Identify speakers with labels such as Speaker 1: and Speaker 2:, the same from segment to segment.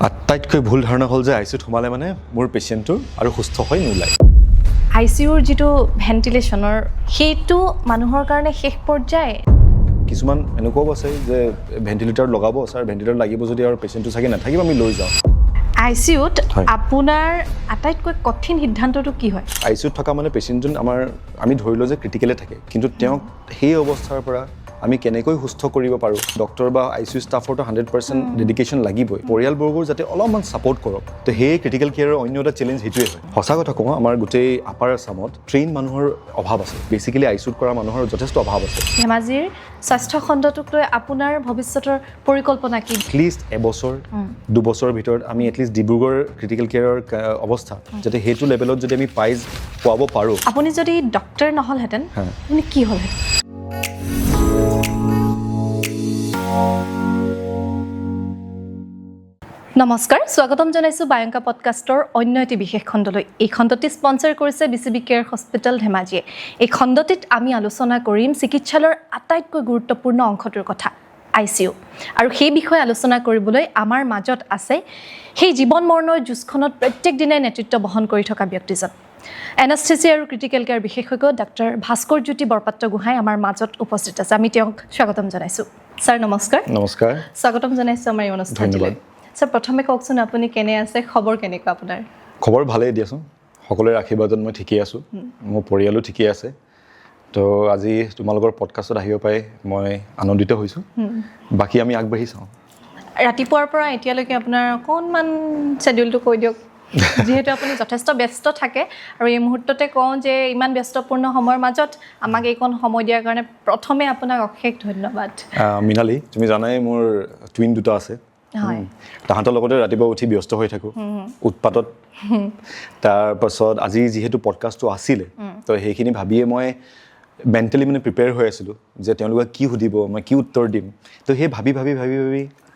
Speaker 1: আটাইতকৈ ভুল ধাৰণা হ'ল যে আইচিউত সোমালে মানে মোৰ পেচেণ্টটোৰ আৰু সুস্থ হৈ নোলায়।
Speaker 2: আইচিউৰ যিটো ভেণ্টিলেশ্যনৰ সেইটো মানুহৰ কাৰণে শেষ পৰ্যায়।
Speaker 1: কিছুমান এনেকুৱাও আছে যে ভেণ্টিলেটৰ লগাব ছাৰ, ভেণ্টিলেটৰ লাগিব যদি আৰু পেচেণ্টটো চাগে নাথাকিব, আমি লৈ যাওঁ।
Speaker 2: আইচিউত আপোনাৰ আটাইতকৈ কঠিন সিদ্ধান্তটো কি হয়?
Speaker 1: আইচিউত থকা মানে পেচেণ্টজন আমি ধৰি লওঁ যে ক্ৰিটিকেলে থাকে, কিন্তু তেওঁক সেই অৱস্থাৰ পৰা আমি কেনেকৈ সুস্থ কৰিব পাৰোঁ। ডক্টৰ বা আইচিউ ষ্টাফৰতো 100% ডেডিকেশ্যন লাগিবই। পৰিয়ালবৰ্গৰ যাতে অলপমান ছাপৰ্ট কৰক, তো সেই ক্ৰিটিকেল কেয়াৰৰ অন্য এটা চেলেঞ্জ সেইটোৱে হয়। সঁচা কথা কওঁ, আমাৰ গোটেই আপাৰ আছামত ট্ৰেইন মানুহৰ অভাৱ আছে। বেচিকেলি আইচিউত কৰা মানুহৰ যথেষ্ট অভাৱ আছে।
Speaker 2: ধেমাজিৰ স্বাস্থ্য খণ্ডটোক লৈ আপোনাৰ ভৱিষ্যতৰ পৰিকল্পনা কি?
Speaker 1: এটলিষ্ট এবছৰ 2 বছৰৰ ভিতৰত আমি এটলিষ্ট ডিব্ৰুগড় ক্ৰিটিকেল কেয়াৰৰ অৱস্থা যাতে সেইটো লেভেলত যদি আমি পোৱাব পাৰোঁ।
Speaker 2: আপুনি যদি ডক্টৰ নহ'লহেঁতেন আপুনি কি হ'লহেঁতেন? নমস্কাৰ, স্বাগতম জনাইছোঁ বায়ংকা পডকাষ্টৰ অন্য এটি বিশেষ খণ্ডলৈ। এই খণ্ডটি স্পনচাৰ কৰিছে BCB কেয়াৰ হস্পিটেল ধেমাজিয়ে। এই খণ্ডটিত আমি আলোচনা কৰিম চিকিৎসালয়ৰ আটাইতকৈ গুৰুত্বপূৰ্ণ অংশটোৰ কথা, আইচিউ। আৰু সেই বিষয়ে আলোচনা কৰিবলৈ আমাৰ মাজত আছে সেই জীৱন মৰণৰ যুঁজখনত প্ৰত্যেক দিনাই নেতৃত্ব বহন কৰি থকা ব্যক্তিজন, এনাস্থেচিয়া আৰু ক্ৰিটিকেল কেয়াৰ বিশেষজ্ঞ ডাক্তৰ ভাস্কৰ জ্যোতি বৰপাত্ৰ গোহাঁই আমাৰ মাজত উপস্থিত আছে। আমি তেওঁক স্বাগতম জনাইছোঁ। ছাৰ নমস্কাৰ।
Speaker 1: নমস্কাৰ,
Speaker 2: স্বাগতম জনাইছোঁ আমাৰ এই অনুষ্ঠানটিলৈ। ছাৰ, প্ৰথমে কওকচোন আপুনি কেনে আছে, খবৰ কেনেকুৱা আপোনাৰ?
Speaker 1: খবৰ ভালেই দিয়াচোন, সকলোৰে আশীৰ্বাদত মই ঠিকেই আছোঁ, মোৰ পৰিয়ালো ঠিকেই আছে। তো আজি তোমালোকৰ পডকাষ্টত আহিব পাই মই আনন্দিত হৈছোঁ। বাকী আমি আগবাঢ়ি চাওঁ।
Speaker 2: ৰাতিপুৱাৰ পৰা এতিয়ালৈকে আপোনাৰ অকণমান শ্বেডিউলটো কৈ দিয়ক, যিহেতু আপুনি যথেষ্ট ব্যস্ত থাকে। আৰু এই মুহূৰ্ততে কওঁ যে ইমান ব্যস্তপূৰ্ণ সময়ৰ মাজত আমাক এইকণ সময় দিয়াৰ কাৰণে প্ৰথমে আপোনাক অশেষ ধন্যবাদ।
Speaker 1: মৃণালী, তুমি জানাই মোৰ টুইন দুটা আছে। তাহাঁতৰ লগতে ৰাতিপুৱা উঠি ব্যস্ত হৈ থাকোঁ উৎপাতত। তাৰপাছত আজি যিহেতু পডকাষ্টটো আছিলে, তো সেইখিনি ভাবিয়ে মই মেণ্টেলি মানে প্ৰিপেয়াৰ হৈ আছিলোঁ যে তেওঁলোকে কি সুধিব, মই কি উত্তৰ দিম। তো সেই ভাবি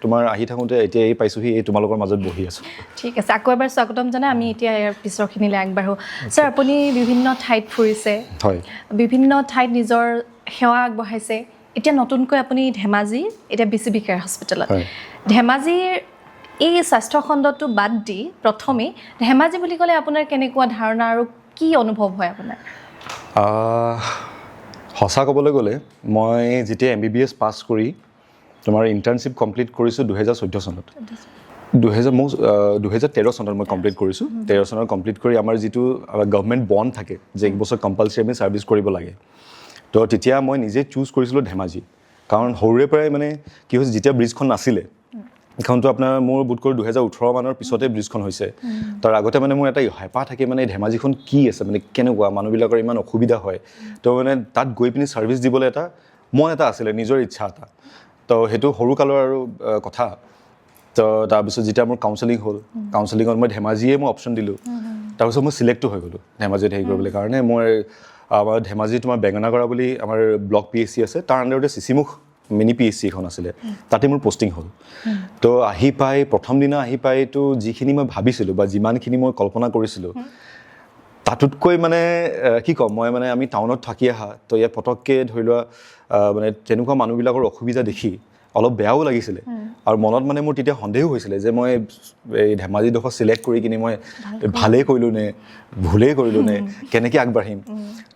Speaker 1: তোমাৰ আহি থাকোঁতে এতিয়া এই পাইছোঁহি, এই তোমালোকৰ মাজত বহি আছোঁ।
Speaker 2: ঠিক আছে, আকৌ এবাৰ স্বাগতম জনাই আমি এতিয়া ইয়াৰ পিছৰখিনিলৈ আগবাঢ়োঁ। ছাৰ, আপুনি বিভিন্ন ঠাইত ফুৰিছে,
Speaker 1: হয়,
Speaker 2: বিভিন্ন ঠাইত নিজৰ সেৱা আগবঢ়াইছে। এতিয়া নতুনকৈ আপুনি ধেমাজি, এতিয়া BCB কেয়াৰ হস্পিটেলত। ধেমাজিৰ এই স্বাস্থ্য খণ্ডটো বাদ দি প্ৰথমেই ধেমাজি বুলি ক'লে আপোনাৰ কেনেকুৱা ধাৰণা আৰু কি অনুভৱ হয় আপোনাৰ?
Speaker 1: সঁচা ক'বলৈ গ'লে মই যেতিয়া MBBS পাছ কৰি তোমাৰ ইণ্টাৰ্ণশ্বিপ কমপ্লিট কৰিছোঁ 2014 চনত। 2013 চনত মই কমপ্লিট কৰিছোঁ। 13 চনত কমপ্লিট কৰি আমাৰ যিটো গভৰ্ণমেণ্ট বণ্ড থাকে যে 1 বছৰ কম্পালচৰি আমি ছাৰ্ভিচ কৰিব লাগে, তো তেতিয়া মই নিজে চুজ কৰিছিলোঁ ধেমাজি। কাৰণ সৰুৰে পৰাই মানে কি হৈছে, যেতিয়া ব্ৰিজখন নাছিলে, এইখনটো আপোনাৰ মোৰ বোধ কৰোঁ 2018 মানৰ পিছতে ব্ৰিজখন হৈছে। তাৰ আগতে মানে মোৰ এটা হেঁপাহ থাকে, মানে ধেমাজিখন কি আছে, মানে কেনেকুৱা, মানুহবিলাকৰ ইমান অসুবিধা হয়। তো মানে তাত গৈ পিনি ছাৰ্ভিচ দিবলৈ এটা মন এটা আছিলে, নিজৰ ইচ্ছা এটা। তো সেইটো সৰু কালৰ আৰু কথা। তো তাৰপিছত যেতিয়া মোৰ কাউন্সেলিং হ'ল, কাউন্সেলিঙত মই ধেমাজিয়ে মই অপশ্যন দিলোঁ। তাৰপিছত মই চিলেক্টো হৈ গ'লোঁ ধেমাজিত হেৰি কৰিবলৈ কাৰণে। আমাৰ ধেমাজি তোমাৰ বেঙেনাগড়া বুলি আমাৰ ব্লক PHC আছে, তাৰ আণ্ডাৰতে চিচিমুখ মিনি PHC এখন আছিলে, তাতে মোৰ পষ্টিং হ'ল। তো প্ৰথম দিনা আহি পাইতো যিখিনি মই ভাবিছিলোঁ বা যিমানখিনি মই কল্পনা কৰিছিলোঁ, তাতোতকৈ মানে কি ক'ম, মই মানে আমি টাউনত থাকি অহা, তো ইয়াত পটককৈ ধৰি লোৱা মানে তেনেকুৱা মানুহবিলাকৰ অসুবিধা দেখি অলপ বেয়াও লাগিছিলে। আৰু মনত মানে মোৰ তেতিয়া সন্দেহো হৈছিলে যে মই এই ধেমাজিডোখৰ চিলেক্ট কৰি কিনি মই ভালেই কৰিলোঁ নে ভুলেই কৰিলোঁ নে, কেনেকৈ আগবাঢ়িম।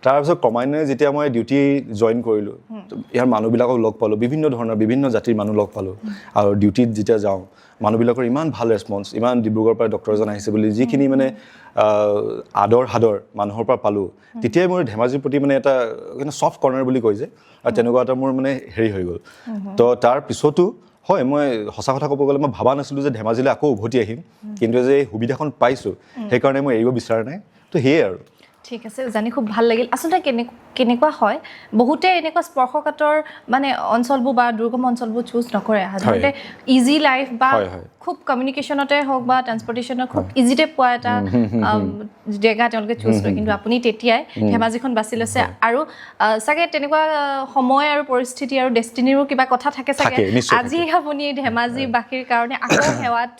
Speaker 1: তাৰপিছত ক্ৰমান্বয়ে যেতিয়া মই ডিউটি জইন কৰিলোঁ, ইয়াৰ মানুহবিলাকক লগ পালোঁ, বিভিন্ন ধৰণৰ বিভিন্ন জাতিৰ মানুহ লগ পালোঁ। আৰু ডিউটিত যেতিয়া যাওঁ, মানুহবিলাকৰ ইমান ভাল ৰেছপন্স, ইমান ডিব্ৰুগড়ৰ পৰা ডক্টৰ এজন আহিছে বুলি যিখিনি মানে আদৰ মানুহৰ পৰা পালোঁ, তেতিয়াই মোৰ ধেমাজিৰ প্ৰতি মানে এটা ছফ্ট কৰ্ণাৰ বুলি কয় যে, আৰু তেনেকুৱা এটা মোৰ মানে হেৰি হৈ গ'ল। তো তাৰ পিছতো হয়, মই সঁচা কথা ক'ব গ'লে মই ভবা নাছিলোঁ যে ধেমাজিলৈ আকৌ উভতি আহিম, কিন্তু যে এই সুবিধাখন পাইছোঁ সেইকাৰণে মই এৰিব বিচৰা নাই। তো সেয়ে আৰু।
Speaker 2: ঠিক আছে, জানি খুব ভাল লাগিল। আচলতে কেনেকুৱা হয়, বহুতে এনেকুৱা স্পৰ্শকাতৰ মানে অঞ্চলবোৰ বা দুৰ্গম অঞ্চলবোৰ চুজ নকৰে। সাধাৰণতে ইজি লাইফ বা খুব কমিউনিকেশ্যনতে হওক বা ট্ৰান্সপৰ্টেশ্যনত খুব ইজিতে পোৱা এটা জেগা তেওঁলোকে চুজ কৰে, কিন্তু আপুনি তেতিয়াই ধেমাজিখন বাছি লৈছে। আৰু চাগে তেনেকুৱা সময় আৰু পৰিস্থিতি আৰু ডেষ্টিনিৰো কিবা কথা থাকে চাগে। আজি আপুনি ধেমাজিবাসীৰ কাৰণে আকৌ সেৱাত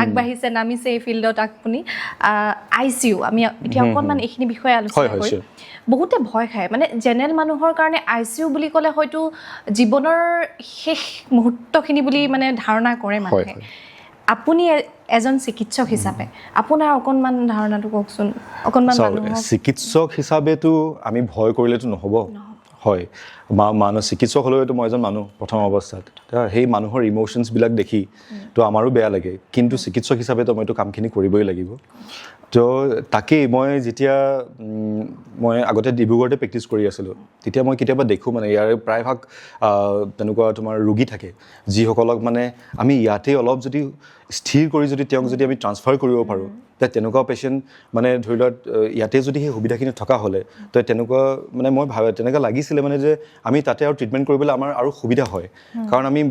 Speaker 2: আগবাঢ়িছে, নামিছে এই ফিল্ডত আপুনি। আইচিউ, আমি এতিয়া অকণমান এইখিনি বিষয়ে আলোচনা কৰিম। বহুতে ভয় খায়, মানে জেনেৰেল মানুহৰ কাৰণে আইচিউ বুলি ক'লে হয়তো জীৱনৰ শেষ মুহূৰ্তখিনি বুলি মানে ধাৰণা কৰে মানুহে। আপুনি এজন চিকিৎসক হিচাপে আপোনাৰ অকণমান ধাৰণাটো কওকচোন অকণমান
Speaker 1: চিকিৎসক হিচাপেতো আমি ভয় কৰিলেতো নহ'ব হয় মানুহ চিকিৎসক হ'লেওতো মই এজন মানুহ প্ৰথম অৱস্থাত সেই মানুহৰ ইম'শ্যনছবিলাক দেখি তো আমাৰো বেয়া লাগে কিন্তু চিকিৎসক হিচাপেতো মইতো কামখিনি কৰিবই লাগিব তো তাকেই মই যেতিয়া মই আগতে ডিব্ৰুগড়তে প্ৰেক্টিছ কৰি আছিলোঁ তেতিয়া মই কেতিয়াবা দেখোঁ মানে ইয়াৰ প্ৰায়ভাগ তেনেকুৱা তোমাৰ ৰোগী থাকে যিসকলক মানে আমি ইয়াতে অলপ যদি স্থিৰ কৰি যদি তেওঁক যদি আমি ট্ৰান্সফাৰ কৰিব পাৰোঁ তে তেনেকুৱা পেচেণ্ট মানে ধৰি লোৱা ইয়াতে যদি সেই সুবিধাখিনি থকা হ'লে তো তেনেকুৱা মানে মই তেনেকুৱা লাগিছিলে মানে যে আমি তাতে আৰু ট্ৰিটমেণ্ট কৰিবলৈ আমাৰ আৰু সুবিধা হয় কাৰণ আমি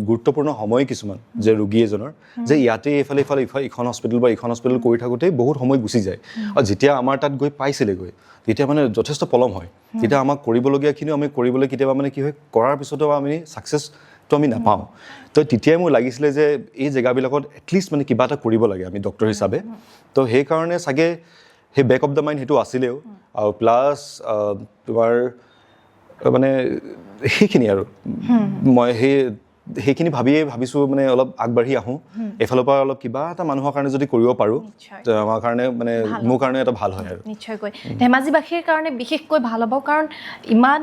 Speaker 1: গুৰুত্বপূৰ্ণ সময় কিছুমান যে ৰোগী এজনৰ যে ইয়াতে এইফালে ইখন হস্পিটেল বা ইখন হস্পিটেল কৰি থাকোঁতেই বহুত সময় গুচি যায় আৰু যেতিয়া আমাৰ তাত গৈ পাইছিলেগৈ তেতিয়া মানে যথেষ্ট পলম হয় তেতিয়া আমাক কৰিবলগীয়াখিনিও আমি কৰিবলৈ কেতিয়াবা মানে কি হয় কৰাৰ পিছতো আমি ছাকচেছটো আমি নাপাওঁ তো তেতিয়াই মোৰ লাগিছিলে যে এই জেগাবিলাকত এটলিষ্ট মানে কিবা এটা কৰিব লাগে আমি ডক্টৰ হিচাপে তো সেইকাৰণে চাগে সেই বেক অফ দ্য মাইণ্ড সেইটো আছিলেও আৰু প্লাছ তোমাৰ মানে সেইখিনি আৰু মই সেইখিনি ভাবিছোঁ মানে অলপ আগবাঢ়ি আহোঁ এইফালৰ পৰা অলপ কিবা এটা মানুহৰ কাৰণে যদি কৰিব পাৰোঁ আমাৰ কাৰণে মানে মোৰ কাৰণে এটা ভাল হয় আৰু
Speaker 2: নিশ্চয়কৈ ধেমাজিবাসীৰ কাৰণে বিশেষকৈ ভাল হ'ব কাৰণ ইমান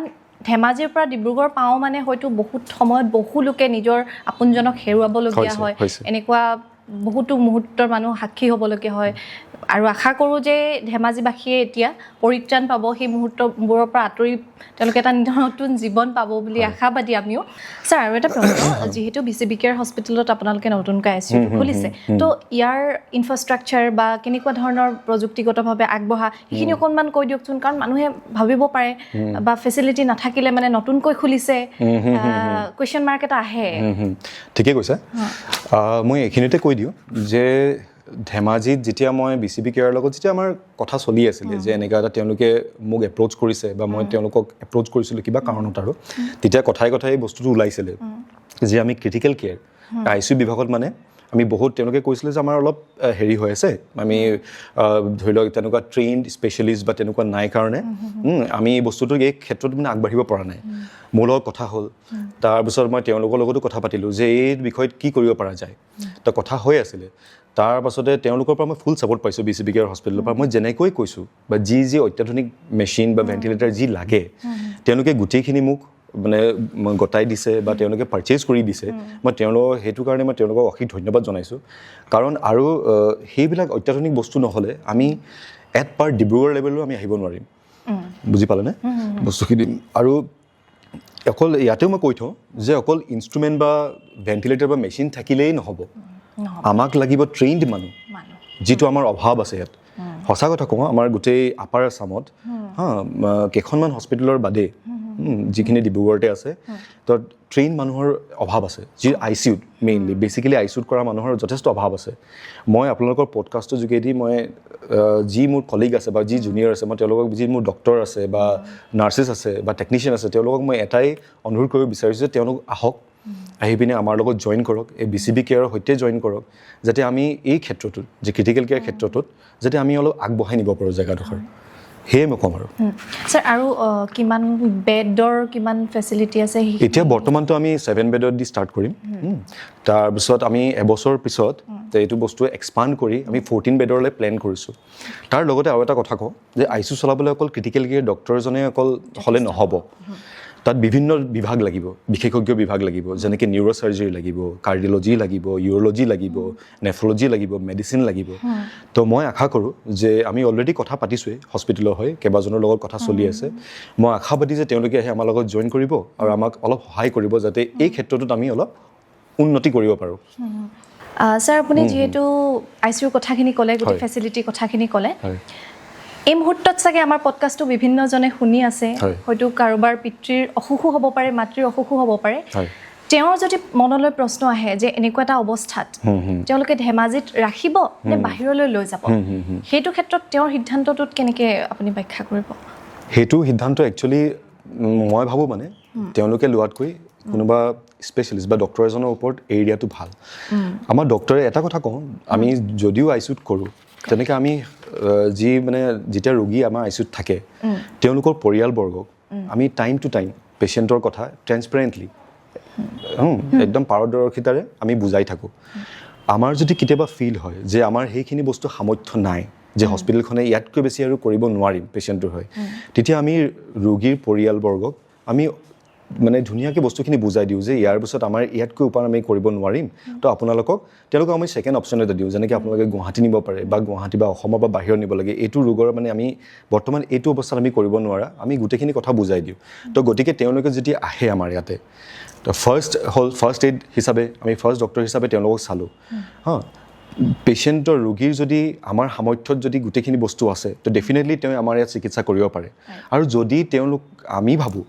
Speaker 2: ধেমাজিৰ পৰা ডিব্ৰুগড় পাওঁ মানে হয়তো বহুত সময়ত বহু লোকে নিজৰ আপোনজনক হেৰুৱাবলগীয়া হয় এনেকুৱা বহুতো মুহূৰ্তৰ মানুহ সাক্ষী হ'বলগীয়া হয় আৰু আশা কৰোঁ যে ধেমাজিবাসীয়ে এতিয়া পৰিত্ৰাণ পাব সেই মুহূৰ্তবোৰৰ পৰা আঁতৰি তেওঁলোকে এটা নতুন জীৱন পাব বুলি আশাবাদী আমিও ছাৰ আৰু এটা প্ৰশ্ন যিহেতু BCB কেয়াৰ হস্পিটেলত আপোনালোকে নতুনকৈ ICU খুলিছে তো ইয়াৰ ইনফ্ৰাষ্ট্ৰাকচাৰ বা কেনেকুৱা ধৰণৰ প্ৰযুক্তিগতভাৱে আগবঢ়া সেইখিনি অকণমান কৈ দিয়কচোন কাৰণ মানুহে ভাবিব পাৰে বা ফেচিলিটি নাথাকিলে মানে নতুনকৈ খুলিছে কুৱেশ্যন মাৰ্ক এটা আহে
Speaker 1: ঠিকেই কৈছা মই এইখিনিতে কৈ দিওঁ যে ধেমাজিত যেতিয়া মই BCB কেয়াৰৰ লগত যেতিয়া আমাৰ কথা চলি আছিলে যে এনেকুৱা এটা তেওঁলোকে মোক এপ্ৰ'চ কৰিছে বা মই তেওঁলোকক এপ্ৰ'চ কৰিছিলোঁ কিবা কাৰণত আৰু তেতিয়া কথাই এই বস্তুটো ওলাইছিলে যে আমি ক্ৰিটিকেল কেয়াৰ ICU বিভাগত মানে আমি বহুত তেওঁলোকে কৈছিলে যে আমাৰ অলপ হেৰি হৈ আছে আমি ধৰি লওক তেনেকুৱা ট্ৰেইনড স্পেচিয়েলিষ্ট বা তেনেকুৱা নাই কাৰণে আমি এই বস্তুটো এই ক্ষেত্ৰত মানে আগবাঢ়িব পৰা নাই মোৰ লগত কথা হ'ল তাৰপিছত মই তেওঁলোকৰ লগতো কথা পাতিলোঁ যে এই বিষয়ত কি কৰিব পৰা যায় তো কথা হৈ আছিলে তাৰ পাছতে তেওঁলোকৰ পৰা মই ফুল ছাপোৰ্ট পাইছোঁ BCB কেয়াৰ হস্পিটেলৰ পৰা মই যেনেকৈ কৈছোঁ বা যি অত্যাধুনিক মেচিন বা ভেণ্টিলেটাৰ যি লাগে তেওঁলোকে গোটেইখিনি মোক মানে গতাই দিছে বা তেওঁলোকে পাৰ্চেজ কৰি দিছে মই সেইটো কাৰণে মই তেওঁলোকক অশেষ ধন্যবাদ জনাইছোঁ কাৰণ আৰু সেইবিলাক অত্যাধুনিক বস্তু নহ'লে আমি এট পাৰ ডিব্ৰুগড় লেভেলো আমি আহিব নোৱাৰিম বুজি পালেনে বস্তুখিনি আৰু অকল ইয়াতেও মই কৈ থওঁ যে অকল ইনষ্ট্ৰুমেণ্ট বা ভেণ্টিলেটাৰ বা মেচিন থাকিলেই নহ'ব আমাক লাগিব ট্ৰেইনড মানুহ যিটো আমাৰ অভাৱ আছে ইয়াত সঁচা কথা কওঁ আমাৰ গোটেই আপাৰ আছামত কেইখনমান হস্পিটেলৰ বাদে যিখিনি ডিব্ৰুগড়তে আছে তো ট্ৰেইন মানুহৰ অভাৱ আছে যি ICUত মেইনলি বেচিকেলি ICUত কৰা মানুহৰ যথেষ্ট অভাৱ আছে মই আপোনালোকৰ পডকাষ্টৰ যোগেদি মই যি মোৰ কলিগ আছে বা যি জুনিয়ৰ আছে মই তেওঁলোকক যি মোৰ ডক্টৰ আছে বা নাৰ্ছেছ আছে বা টেকনিচিয়ান আছে তেওঁলোকক মই এটাই অনুৰোধ কৰিব বিচাৰিছোঁ যে তেওঁলোক আহক আহি পিনে আমাৰ লগত জইন কৰক এই BCB কেয়াৰৰ সৈতে জইন কৰক যাতে আমি এই ক্ষেত্ৰটোত যে ক্ৰিটিকেল কেয়াৰ ক্ষেত্ৰটোত যাতে আমি অলপ আগবঢ়াই নিব পাৰোঁ জেগাডোখৰ সেয়ে মই ক'ম আৰু
Speaker 2: ছাৰ আৰু কিমান বেডৰ কিমান ফেচিলিটি আছে
Speaker 1: এতিয়া বৰ্তমানতো আমি 7 বেডত দি ষ্টাৰ্ট কৰিম তাৰপিছত আমি এবছৰ পিছত এইটো বস্তু এক্সপাণ্ড কৰি আমি 14 বেডৰলৈ প্লেন কৰিছোঁ তাৰ লগতে আৰু এটা কথা কওঁ যে ICU চলাবলৈ অকল ক্ৰিটিকেল কেয়াৰ ডক্টৰজনে অকল হ'লে নহ'ব তাত বিভিন্ন বিভাগ লাগিব বিশেষজ্ঞ বিভাগ লাগিব যেনেকৈ নিউৰ' চাৰ্জাৰী লাগিব কাৰ্ডিঅ'লজি লাগিব ইউৰ'লজি লাগিব নেফ্ৰলজি লাগিব মেডিচিন লাগিব তো মই আশা কৰোঁ যে আমি অলৰেডি কথা পাতিছোঁৱেই হস্পিটেলৰ হৈ কেইবাজনৰ লগত কথা চলি আছে মই আশাবাদী যে তেওঁলোকে আহি আমাৰ লগত জইন কৰিব আৰু আমাক অলপ সহায় কৰিব যাতে এই ক্ষেত্ৰটোত আমি অলপ উন্নতি কৰিব পাৰোঁ
Speaker 2: ছাৰ আপুনি যিহেতু ICUৰ কথাখিনি ক'লে গোটেই ফেচিলিটিৰ কথাখিনি ক'লে এই মুহূৰ্তত চাগে আমাৰ পডকাষ্টটো বিভিন্নজনে শুনি আছে হয়তো কাৰোবাৰ পিতৃৰ অসুখো হ'ব পাৰে মাতৃৰ অসুখো হ'ব পাৰে তেওঁৰ যদি মনলৈ প্ৰশ্ন আহে যে এনেকুৱা এটা অৱস্থাত তেওঁলোকে ধেমাজিত ৰাখিব নে বাহিৰলৈ লৈ যাব সেইটো ক্ষেত্ৰত তেওঁৰ সিদ্ধান্তটোত কেনেকৈ আপুনি ব্যাখ্যা কৰিব
Speaker 1: সেইটো সিদ্ধান্ত একচুৱেলি মই ভাবোঁ মানে তেওঁলোকে লোৱাতকৈ কোনোবা স্পেচিয়েলিষ্ট বা ডক্টৰ এজনৰ ওপৰত এৰি দিয়াটো ভাল আমাৰ ডক্টৰে এটা কথা কওঁ আমি যদিও ICUত কৰোঁ তেনেকৈ আমি যি মানে যেতিয়া ৰোগী আমাৰ ICUত থাকে তেওঁলোকৰ পৰিয়ালবৰ্গক আমি টাইম টু টাইম পেচেণ্টৰ কথা ট্ৰেন্সপেৰেণ্টলি একদম পাৰদৰ্শিতাৰে আমি বুজাই থাকোঁ আমাৰ যদি কেতিয়াবা ফিল হয় যে আমাৰ সেইখিনি বস্তু সামৰ্থ্য নাই যে হস্পিটেলখনে ইয়াতকৈ বেছি আৰু কৰিব নোৱাৰিম পেচেণ্টটোৰ হয় তেতিয়া আমি ৰোগীৰ পৰিয়ালবৰ্গক আমি মানে ধুনীয়াকৈ বস্তুখিনি বুজাই দিওঁ যে ইয়াৰ পিছত আমাৰ ইয়াতকৈ ওপৰ আমি কৰিব নোৱাৰিম তো আপোনালোকক তেওঁলোকক আমি ছেকেণ্ড অপশ্যন এটা দিওঁ যেনেকৈ আপোনালোকে গুৱাহাটী নিব পাৰে বা গুৱাহাটী বা অসমৰ বা বাহিৰত নিব লাগে এইটো ৰোগৰ মানে আমি বৰ্তমান এইটো অৱস্থাত আমি কৰিব নোৱাৰা আমি গোটেইখিনি কথা বুজাই দিওঁ তো গতিকে তেওঁলোকে যদি আহে আমাৰ ইয়াতে তো ফাৰ্ষ্ট এইড হিচাপে আমি ফাৰ্ষ্ট ডক্টৰ হিচাপে তেওঁলোকক চালোঁ হা পেচেণ্টৰ ৰোগীৰ যদি আমাৰ সামৰ্থ্যত যদি গোটেইখিনি বস্তু আছে তো ডেফিনেটলি তেওঁ আমাৰ ইয়াত চিকিৎসা কৰিব পাৰে আৰু যদি তেওঁলোক আমি ভাবোঁ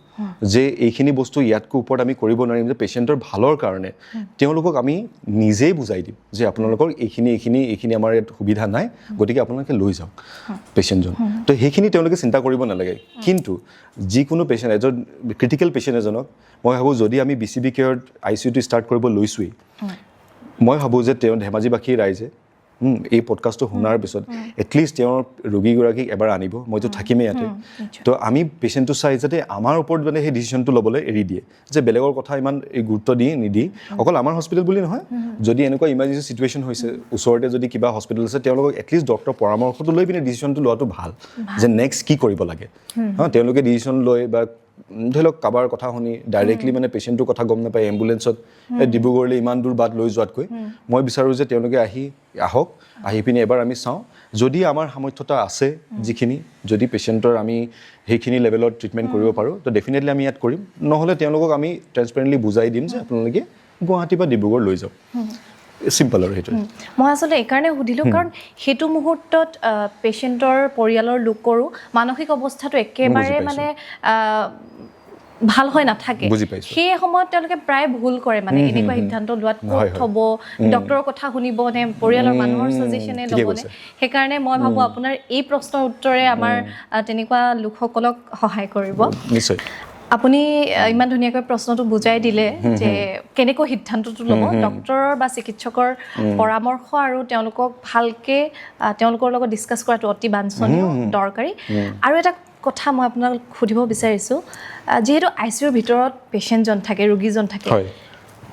Speaker 1: যে এইখিনি বস্তু ইয়াতকৈ ওপৰত আমি কৰিব নোৱাৰিম যে পেচেণ্টৰ ভালৰ কাৰণে তেওঁলোকক আমি নিজেই বুজাই দিম যে আপোনালোকৰ এইখিনি আমাৰ ইয়াত সুবিধা নাই গতিকে আপোনালোকে লৈ যাওক পেচেণ্টজন তো সেইখিনি তেওঁলোকে চিন্তা কৰিব নালাগে কিন্তু যিকোনো পেচেণ্ট এজন ক্ৰিটিকেল পেচেণ্ট এজনক মই ভাবোঁ যদি আমি BCB কেয়াৰত ICU ষ্টাৰ্ট কৰিব লৈছোঁৱেই মই ভাবোঁ যে তেওঁ ধেমাজিবাসী ৰাইজে এই পডকাষ্টটো শুনাৰ পিছত এটলিষ্ট তেওঁৰ ৰোগীগৰাকীক এবাৰ আনিব মইতো থাকিমেই ইয়াতে তো আমি পেচেণ্টটো চাই যাতে আমাৰ ওপৰত মানে সেই ডিচিশ্যনটো ল'বলৈ এৰি দিয়ে যে বেলেগৰ কথা ইমান গুৰুত্ব নিদি অকল আমাৰ হস্পিটেল বুলি নহয় যদি এনেকুৱা ইমাৰ্জেঞ্চি চিটুৱেশ্যন হৈছে ওচৰতে যদি কিবা হস্পিটেল আছে তেওঁলোকক এটলিষ্ট ডক্টৰৰ পৰামৰ্শটো লৈ পিনে ডিচিশ্যনটো লোৱাটো ভাল যে নেক্সট কি কৰিব লাগে তেওঁলোকে ডিচিশ্যন লৈ বা ধৰি লওক কাৰোবাৰ কথা শুনি ডাইৰেক্টলি মানে পেচেণ্টটোৰ কথা গম নাপায় এম্বুলেঞ্চত ডিব্ৰুগড়লৈ ইমান দূৰ বাট লৈ যোৱাতকৈ মই বিচাৰোঁ যে তেওঁলোকে আহি পিনে এবাৰ আমি চাওঁ যদি আমাৰ সামৰ্থ্যতা আছে যিখিনি যদি পেচেণ্টৰ আমি সেইখিনি লেভেলত ট্ৰিটমেণ্ট কৰিব পাৰোঁ তো ডেফিনেটলি আমি ইয়াত কৰিম নহ'লে তেওঁলোকক আমি ট্ৰেন্সপেৰেণ্টলি বুজাই দিম যে আপোনালোকে গুৱাহাটী বা ডিব্ৰুগড় লৈ যাওক চিম্পল আৰু সেইটো
Speaker 2: মই আচলতে এইকাৰণে সুধিলোঁ কাৰণ সেইটো মুহূৰ্তত পেচেণ্টৰ পৰিয়ালৰ লোকৰো মানসিক অৱস্থাটো একেবাৰে মানে ভাল হৈ নাথাকে সেই সময়ত তেওঁলোকে প্ৰায় ভুল কৰে মানে এনেকুৱা সিদ্ধান্ত লোৱাত ক'ত থ'ব ডক্টৰৰ কথা শুনিব নে পৰিয়ালৰ মানুহৰ ছাজেশ্যনে ল'বনে সেইকাৰণে মই ভাবোঁ আপোনাৰ এই প্ৰশ্নৰ উত্তৰে আমাৰ তেনেকুৱা লোকসকলক সহায় কৰিব
Speaker 1: নিশ্চয়
Speaker 2: আপুনি ইমান ধুনীয়াকৈ প্ৰশ্নটো বুজাই দিলে যে কেনেকৈ সিদ্ধান্তটো ল'ব ডক্টৰৰ বা চিকিৎসকৰ পৰামৰ্শ আৰু তেওঁলোকক ভালকৈ তেওঁলোকৰ লগত ডিছকাছ কৰাটো অতি বাঞ্ছনীয় দৰকাৰী আৰু এটা কথা মই আপোনাক সুধিব বিচাৰিছোঁ যিহেতু ICUৰ ভিতৰত পেচেণ্টজন থাকে ৰোগীজন থাকে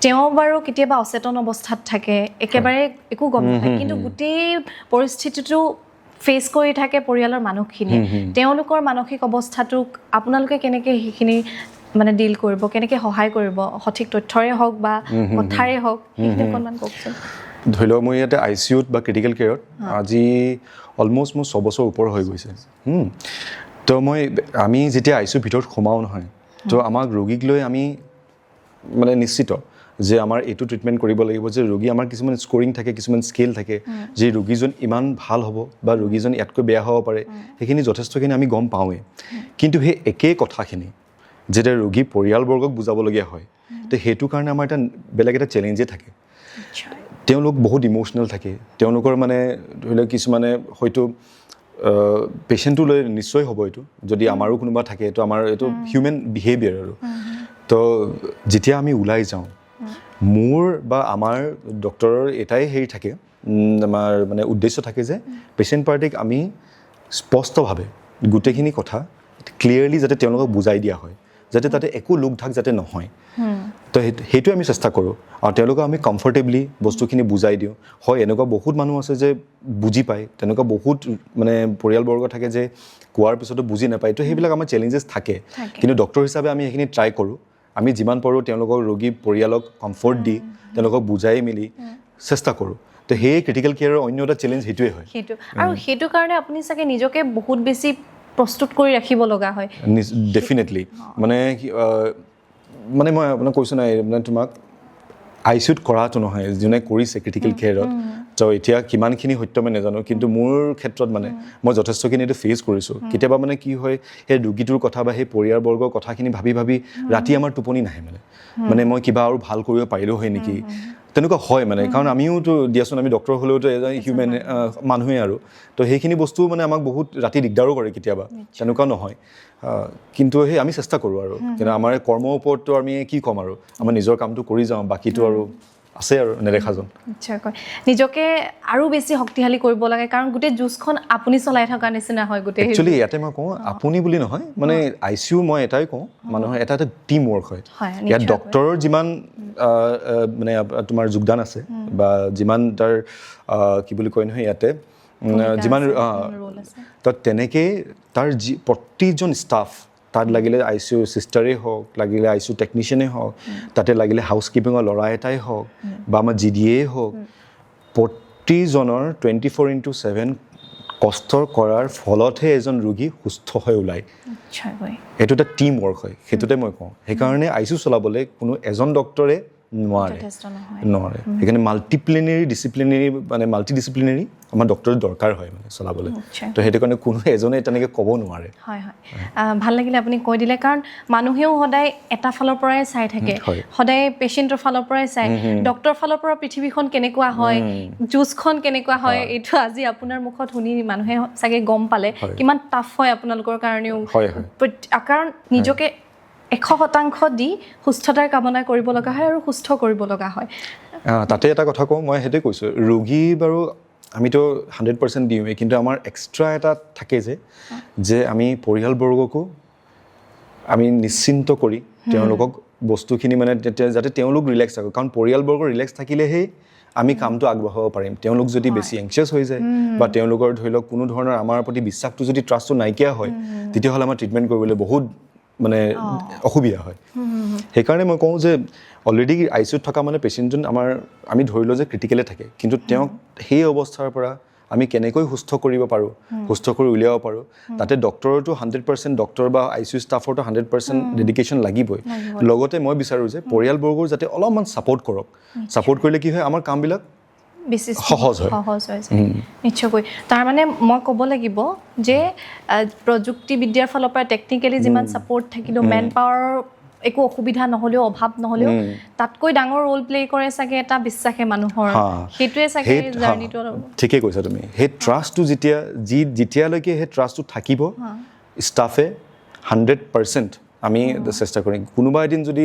Speaker 2: তেওঁ বাৰু কেতিয়াবা অচেতন অৱস্থাত থাকে একেবাৰে একো গম নাপায় কিন্তু গোটেই পৰিস্থিতিটো ফেচ কৰি থাকে পৰিয়ালৰ মানুহখিনি তেওঁলোকৰ মানসিক অৱস্থাটোক আপোনালোকে কেনেকৈ সেইখিনি মানে ডিল কৰিব কেনেকৈ সহায় কৰিব সঠিক তথ্যৰে হওক বা কথাৰে হওক সেইখিনি অকণমান কওকচোন
Speaker 1: ধৰি লওক মই ইয়াতে ICUত বা ক্ৰিটিকেল কেয়াৰত আজি অলমষ্ট মোৰ 6 বছৰ ওপৰ হৈ গৈছে তো আমি যেতিয়া ICUৰ ভিতৰত সোমাওঁ নহয় তো আমাক ৰোগীক লৈ আমি মানে নিশ্চিত যে আমাৰ এইটো ট্ৰিটমেণ্ট কৰিব লাগিব যে ৰোগী আমাৰ কিছুমান স্ক'ৰিং থাকে কিছুমান স্কেল থাকে যে ৰোগীজন ইমান ভাল হ'ব বা ৰোগীজন ইয়াতকৈ বেয়া হ'ব পাৰে সেইখিনি যথেষ্টখিনি আমি গম পাওঁৱেই কিন্তু সেই একেই কথাখিনি যেতিয়া ৰোগী পৰিয়ালবৰ্গক বুজাবলগীয়া হয় তো সেইটো কাৰণে আমাৰ এটা বেলেগ এটা চেলেঞ্জে থাকে তেওঁলোক বহুত ইম'চনেল থাকে তেওঁলোকৰ মানে ধৰি লওক কিছুমানে হয়তো পেচেণ্টটো লৈ নিশ্চয় হ'ব এইটো যদি আমাৰো কোনোবা থাকে তো আমাৰ এইটো হিউমেন বিহেভিয়াৰ আৰু তো যেতিয়া আমি ওলাই যাওঁ মোৰ বা আমাৰ ডক্টৰৰ এটাই হেৰি থাকে আমাৰ মানে উদ্দেশ্য থাকে যে পেচেণ্ট পাৰ্টিক আমি স্পষ্টভাৱে গোটেইখিনি কথা ক্লিয়াৰলি যাতে তেওঁলোকক বুজাই দিয়া হয় যাতে তাতে একো লোক ঢাক যাতে নহয় তো সেইটোৱে আমি চেষ্টা কৰোঁ আৰু তেওঁলোকক আমি কমফৰ্টেবলি বস্তুখিনি বুজাই দিওঁ হয় এনেকুৱা বহুত মানুহ আছে যে বুজি পায় তেনেকুৱা বহুত মানে পৰিয়ালবৰ্গ থাকে যে কোৱাৰ পিছতো বুজি নাপায় তো সেইবিলাক আমাৰ চেলেঞ্জেছ থাকে কিন্তু ডক্টৰ হিচাপে আমি সেইখিনি ট্ৰাই কৰোঁ আমি যিমান পাৰোঁ তেওঁলোকক ৰোগী পৰিয়ালক কমফৰ্ট দি তেওঁলোকক বুজাই মেলি চেষ্টা কৰোঁ তো সেই ক্ৰিটিকেল কেয়াৰৰ অন্য এটা চেলেঞ্জ সেইটোৱে হয়
Speaker 2: সেইটো আৰু সেইটো কাৰণে আপুনি চাগে নিজকে বহুত বেছি প্ৰস্তুত কৰি ৰাখিব লগা হয়
Speaker 1: ডেফিনেটলি মানে মই আপোনাক কৈছোঁ নাই মানে তোমাক ICUত কৰাটো নহয় যোনে কৰিছে ক্ৰিটিকেল কেয়াৰত তো এতিয়া কিমানখিনি সত্য মই নাজানো কিন্তু মোৰ ক্ষেত্ৰত মানে মই যথেষ্টখিনি এইটো ফেচ কৰিছোঁ কেতিয়াবা মানে কি হয় সেই ৰোগীটোৰ কথা বা সেই পৰিয়ালবৰ্গৰ কথাখিনি ভাবি ৰাতি আমাৰ টোপনি নাহে মানে মই কিবা আৰু ভাল কৰিব পাৰিলোঁ হয় নেকি তেনেকুৱা হয় মানে কাৰণ আমিওতো দিয়াচোন আমি ডক্টৰ হ'লেওতো এজন হিউমেন মানুহে আৰু তো সেইখিনি বস্তু মানে আমাক বহুত ৰাতি দিগদাৰো কৰে কেতিয়াবা তেনেকুৱা নহয় কিন্তু সেই আমি চেষ্টা কৰোঁ আৰু কিন্তু আমাৰ কৰ্মৰ ওপৰততো আমি কি ক'ম আৰু আমাৰ নিজৰ কামটো কৰি যাওঁ বাকীটো আৰু আছে আৰু নেদেখাজন
Speaker 2: নিশ্চয়কৈ নিজকে আৰু বেছি শক্তিশালী কৰিব লাগে কাৰণ গোটেই যুঁজখন আপুনি চলাই থকা নিচিনা হয় গোটেই
Speaker 1: একচুৱেলি ইয়াতে মই কওঁ আপুনি বুলি নহয় মানে ICU মই এটাই কওঁ মানুহৰ এটা টিম ৱৰ্ক হয় ইয়াত ডক্টৰৰ যিমান মানে তোমাৰ যোগদান আছে বা যিমান তাৰ কি বুলি কয় নহয় ইয়াতে যিমান তো তেনেকৈ তাৰ প্ৰতিজন ষ্টাফ তাত লাগিলে ICU চিষ্টাৰেই হওক লাগিলে ICU টেকনিচিয়ানেই হওক তাতে লাগিলে হাউচকিপিঙৰ ল'ৰা এটাই হওক বা আমাৰ GDA হওক প্ৰতিজনৰ 24/7 কষ্ট কৰাৰ ফলতহে এজন ৰোগী সুস্থ হৈ ওলায় এইটো এটা টিম ৱৰ্ক হয় সেইটোতে মই কওঁ সেইকাৰণে ICU চলাবলৈ কোনো এজন ডক্টৰে নোৱাৰে সেইকাৰণে ডিচিপ্লিনেৰী মানে মাল্টিডিচিপ্লিনেৰী আমাৰ ডক্টৰৰ দৰকাৰ হয় মানে চলাবলৈ তো সেইটো কাৰণে কোনো এজনে তেনেকৈ ক'ব নোৱাৰে
Speaker 2: হয় ভাল লাগিলে আপুনি কৈ দিলে কাৰণ মানুহেও সদায় এটা ফালৰ পৰাই চাই থাকে সদায় পেচেণ্টৰ ফালৰ পৰাই চায় ডক্টৰৰ ফালৰ পৰা পৃথিৱীখন কেনেকুৱা হয় যুঁজখন কেনেকুৱা হয় এইটো আজি আপোনাৰ মুখত শুনি মানুহে চাগে গম পালে কিমান টাফ হয় আপোনালোকৰ কাৰণেও কাৰণ নিজকে 100% দি সুস্থতাৰ কামনা কৰিব লগা হয় আৰু সুস্থ কৰিব লগা হয়
Speaker 1: তাতে এটা কথা কওঁ মই সেইটোৱে কৈছোঁ ৰোগী বাৰু আমিতো 100% দিওঁৱেই কিন্তু আমাৰ এক্সট্ৰা এটা থাকে যে আমি পৰিয়ালবৰ্গকো আমি নিশ্চিন্ত কৰি তেওঁলোকক বস্তুখিনি মানে যাতে তেওঁলোক ৰিলেক্স থাকক কাৰণ পৰিয়ালবৰ্গ ৰিলেক্স থাকিলেহে আমি কামটো আগবঢ়াব পাৰিম তেওঁলোক যদি বেছি এংচিয়াছ হৈ যায় বা তেওঁলোকৰ ধৰি লওক কোনো ধৰণৰ আমাৰ প্ৰতি বিশ্বাসটো যদি ট্ৰাষ্টটো নাইকিয়া হয় তেতিয়াহ'লে আমাৰ ট্ৰিটমেণ্ট কৰিবলৈ বহুত মানে অসুবিধা হয় সেইকাৰণে মই কওঁ যে অলৰেডি ICUত থকা মানে পেচেণ্টজন আমি ধৰি লওঁ যে ক্ৰিটিকেলে থাকে কিন্তু তেওঁক সেই অৱস্থাৰ পৰা আমি কেনেকৈ সুস্থ কৰিব পাৰোঁ সুস্থ কৰি উলিয়াব পাৰোঁ তাতে ডক্টৰৰতো 100% ডক্টৰ বা ICU ষ্টাফৰতো 100% ডেডিকেশ্যন লাগিবই লগতে মই বিচাৰোঁ যে পৰিয়ালবৰ্গৰ যাতে অলপমান ছাপৰ্ট কৰক ছাপৰ্ট কৰিলে কি হয় আমাৰ কামবিলাক
Speaker 2: বেছি
Speaker 1: সহজ হয়
Speaker 2: নিশ্চয়কৈ তাৰমানে মই ক'ব লাগিব যে প্ৰযুক্তিবিদ্যাৰ ফালৰ পৰা টেকনিকেলি যিমান ছাপৰ্ট থাকিলেও মেন পাৱাৰৰ একো অসুবিধা নহ'লেও অভাৱ নহ'লেও তাতকৈ ডাঙৰ ৰোল প্লে কৰে চাগে এটা বিশ্বাসে মানুহৰ সেইটোৱে চাগে জাৰ্নিটো
Speaker 1: ঠিকেই কৈছা তুমি সেই ট্ৰাষ্টটো যেতিয়ালৈকে সেই ট্ৰাষ্টটো থাকিব ষ্টাফে 100% আমি চেষ্টা কৰিম কোনোবা এদিন যদি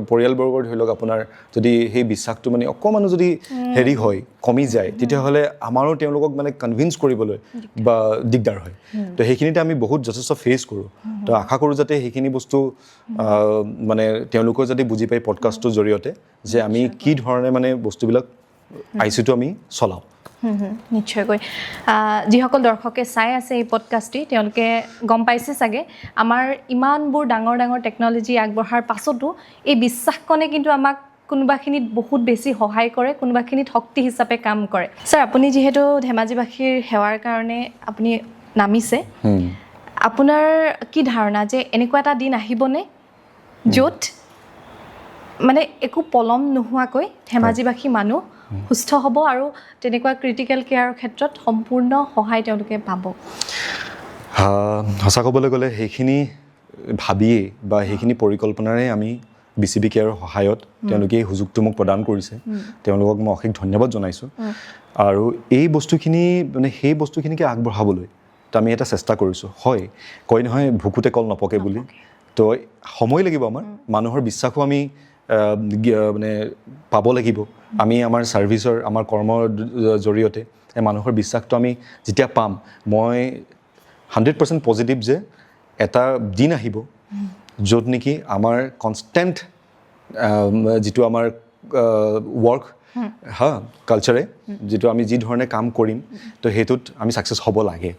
Speaker 1: পৰিয়ালবৰ্গৰ ধৰি লওক আপোনাৰ যদি সেই বিশ্বাসটো মানে অকণমানো যদি হেৰি হয় কমি যায় তেতিয়াহ'লে আমাৰো তেওঁলোকক মানে কনভিন্স কৰিবলৈ বা দিগদাৰ হয় তো সেইখিনিতে আমি বহুত যথেষ্ট ফেচ কৰোঁ তো আশা কৰোঁ যাতে সেইখিনি বস্তু মানে তেওঁলোকেও যাতে বুজি পায় পডকাষ্টটোৰ জৰিয়তে যে আমি কি ধৰণে মানে বস্তুবিলাক ICUটো আমি চলাওঁ
Speaker 2: নিশ্চয়কৈ যিসকল দৰ্শকে চাই আছে এই পডকাষ্টটি তেওঁলোকে গম পাইছে চাগে আমাৰ ইমানবোৰ ডাঙৰ ডাঙৰ টেকন'লজি আগবঢ়াৰ পাছতো এই বিশ্বাসকণে কিন্তু আমাক কোনোবাখিনিত বহুত বেছি সহায় কৰে কোনোবাখিনিত শক্তি হিচাপে কাম কৰে ছাৰ আপুনি যিহেতু ধেমাজিবাসীৰ সেৱাৰ কাৰণে আপুনি নামিছে আপোনাৰ কি ধাৰণা যে এনেকুৱা এটা দিন আহিবনে য'ত মানে একো পলম নোহোৱাকৈ ধেমাজিবাসী মানুহ সুস্থ হ'ব আৰু তেনেকুৱা ক্ৰিটিকেল কেয়াৰৰ ক্ষেত্ৰত সম্পূৰ্ণ সহায় তেওঁলোকে পাব
Speaker 1: সঁচা ক'বলৈ গ'লে সেইখিনি ভাবিয়েই বা সেইখিনি পৰিকল্পনাৰে আমি BCB কেয়াৰৰ সহায়ত তেওঁলোকে এই সুযোগটো মোক প্ৰদান কৰিছে তেওঁলোকক মই অশেষ ধন্যবাদ জনাইছোঁ আৰু এই বস্তুখিনি মানে সেই বস্তুখিনিকে আগবঢ়াবলৈ তো আমি এটা চেষ্টা কৰিছোঁ হয় কয় নহয় ভুকুতে কল নপকে বুলি তো সময় লাগিব আমাৰ মানুহৰ বিশ্বাসো আমি মানে পাব লাগিব আমি আমাৰ ছাৰ্ভিচৰ আমাৰ কৰ্মৰ জৰিয়তে এই মানুহৰ বিশ্বাসটো আমি যেতিয়া পাম মই 100% পজিটিভ যে এটা দিন আহিব য'ত নেকি আমাৰ কনষ্টেণ্ট যিটো আমাৰ ৱৰ্ক কালচাৰে যিটো আমি যি ধৰণে কাম কৰিম তো সেইটোত আমি ছাকচেছ হ'ব লাগে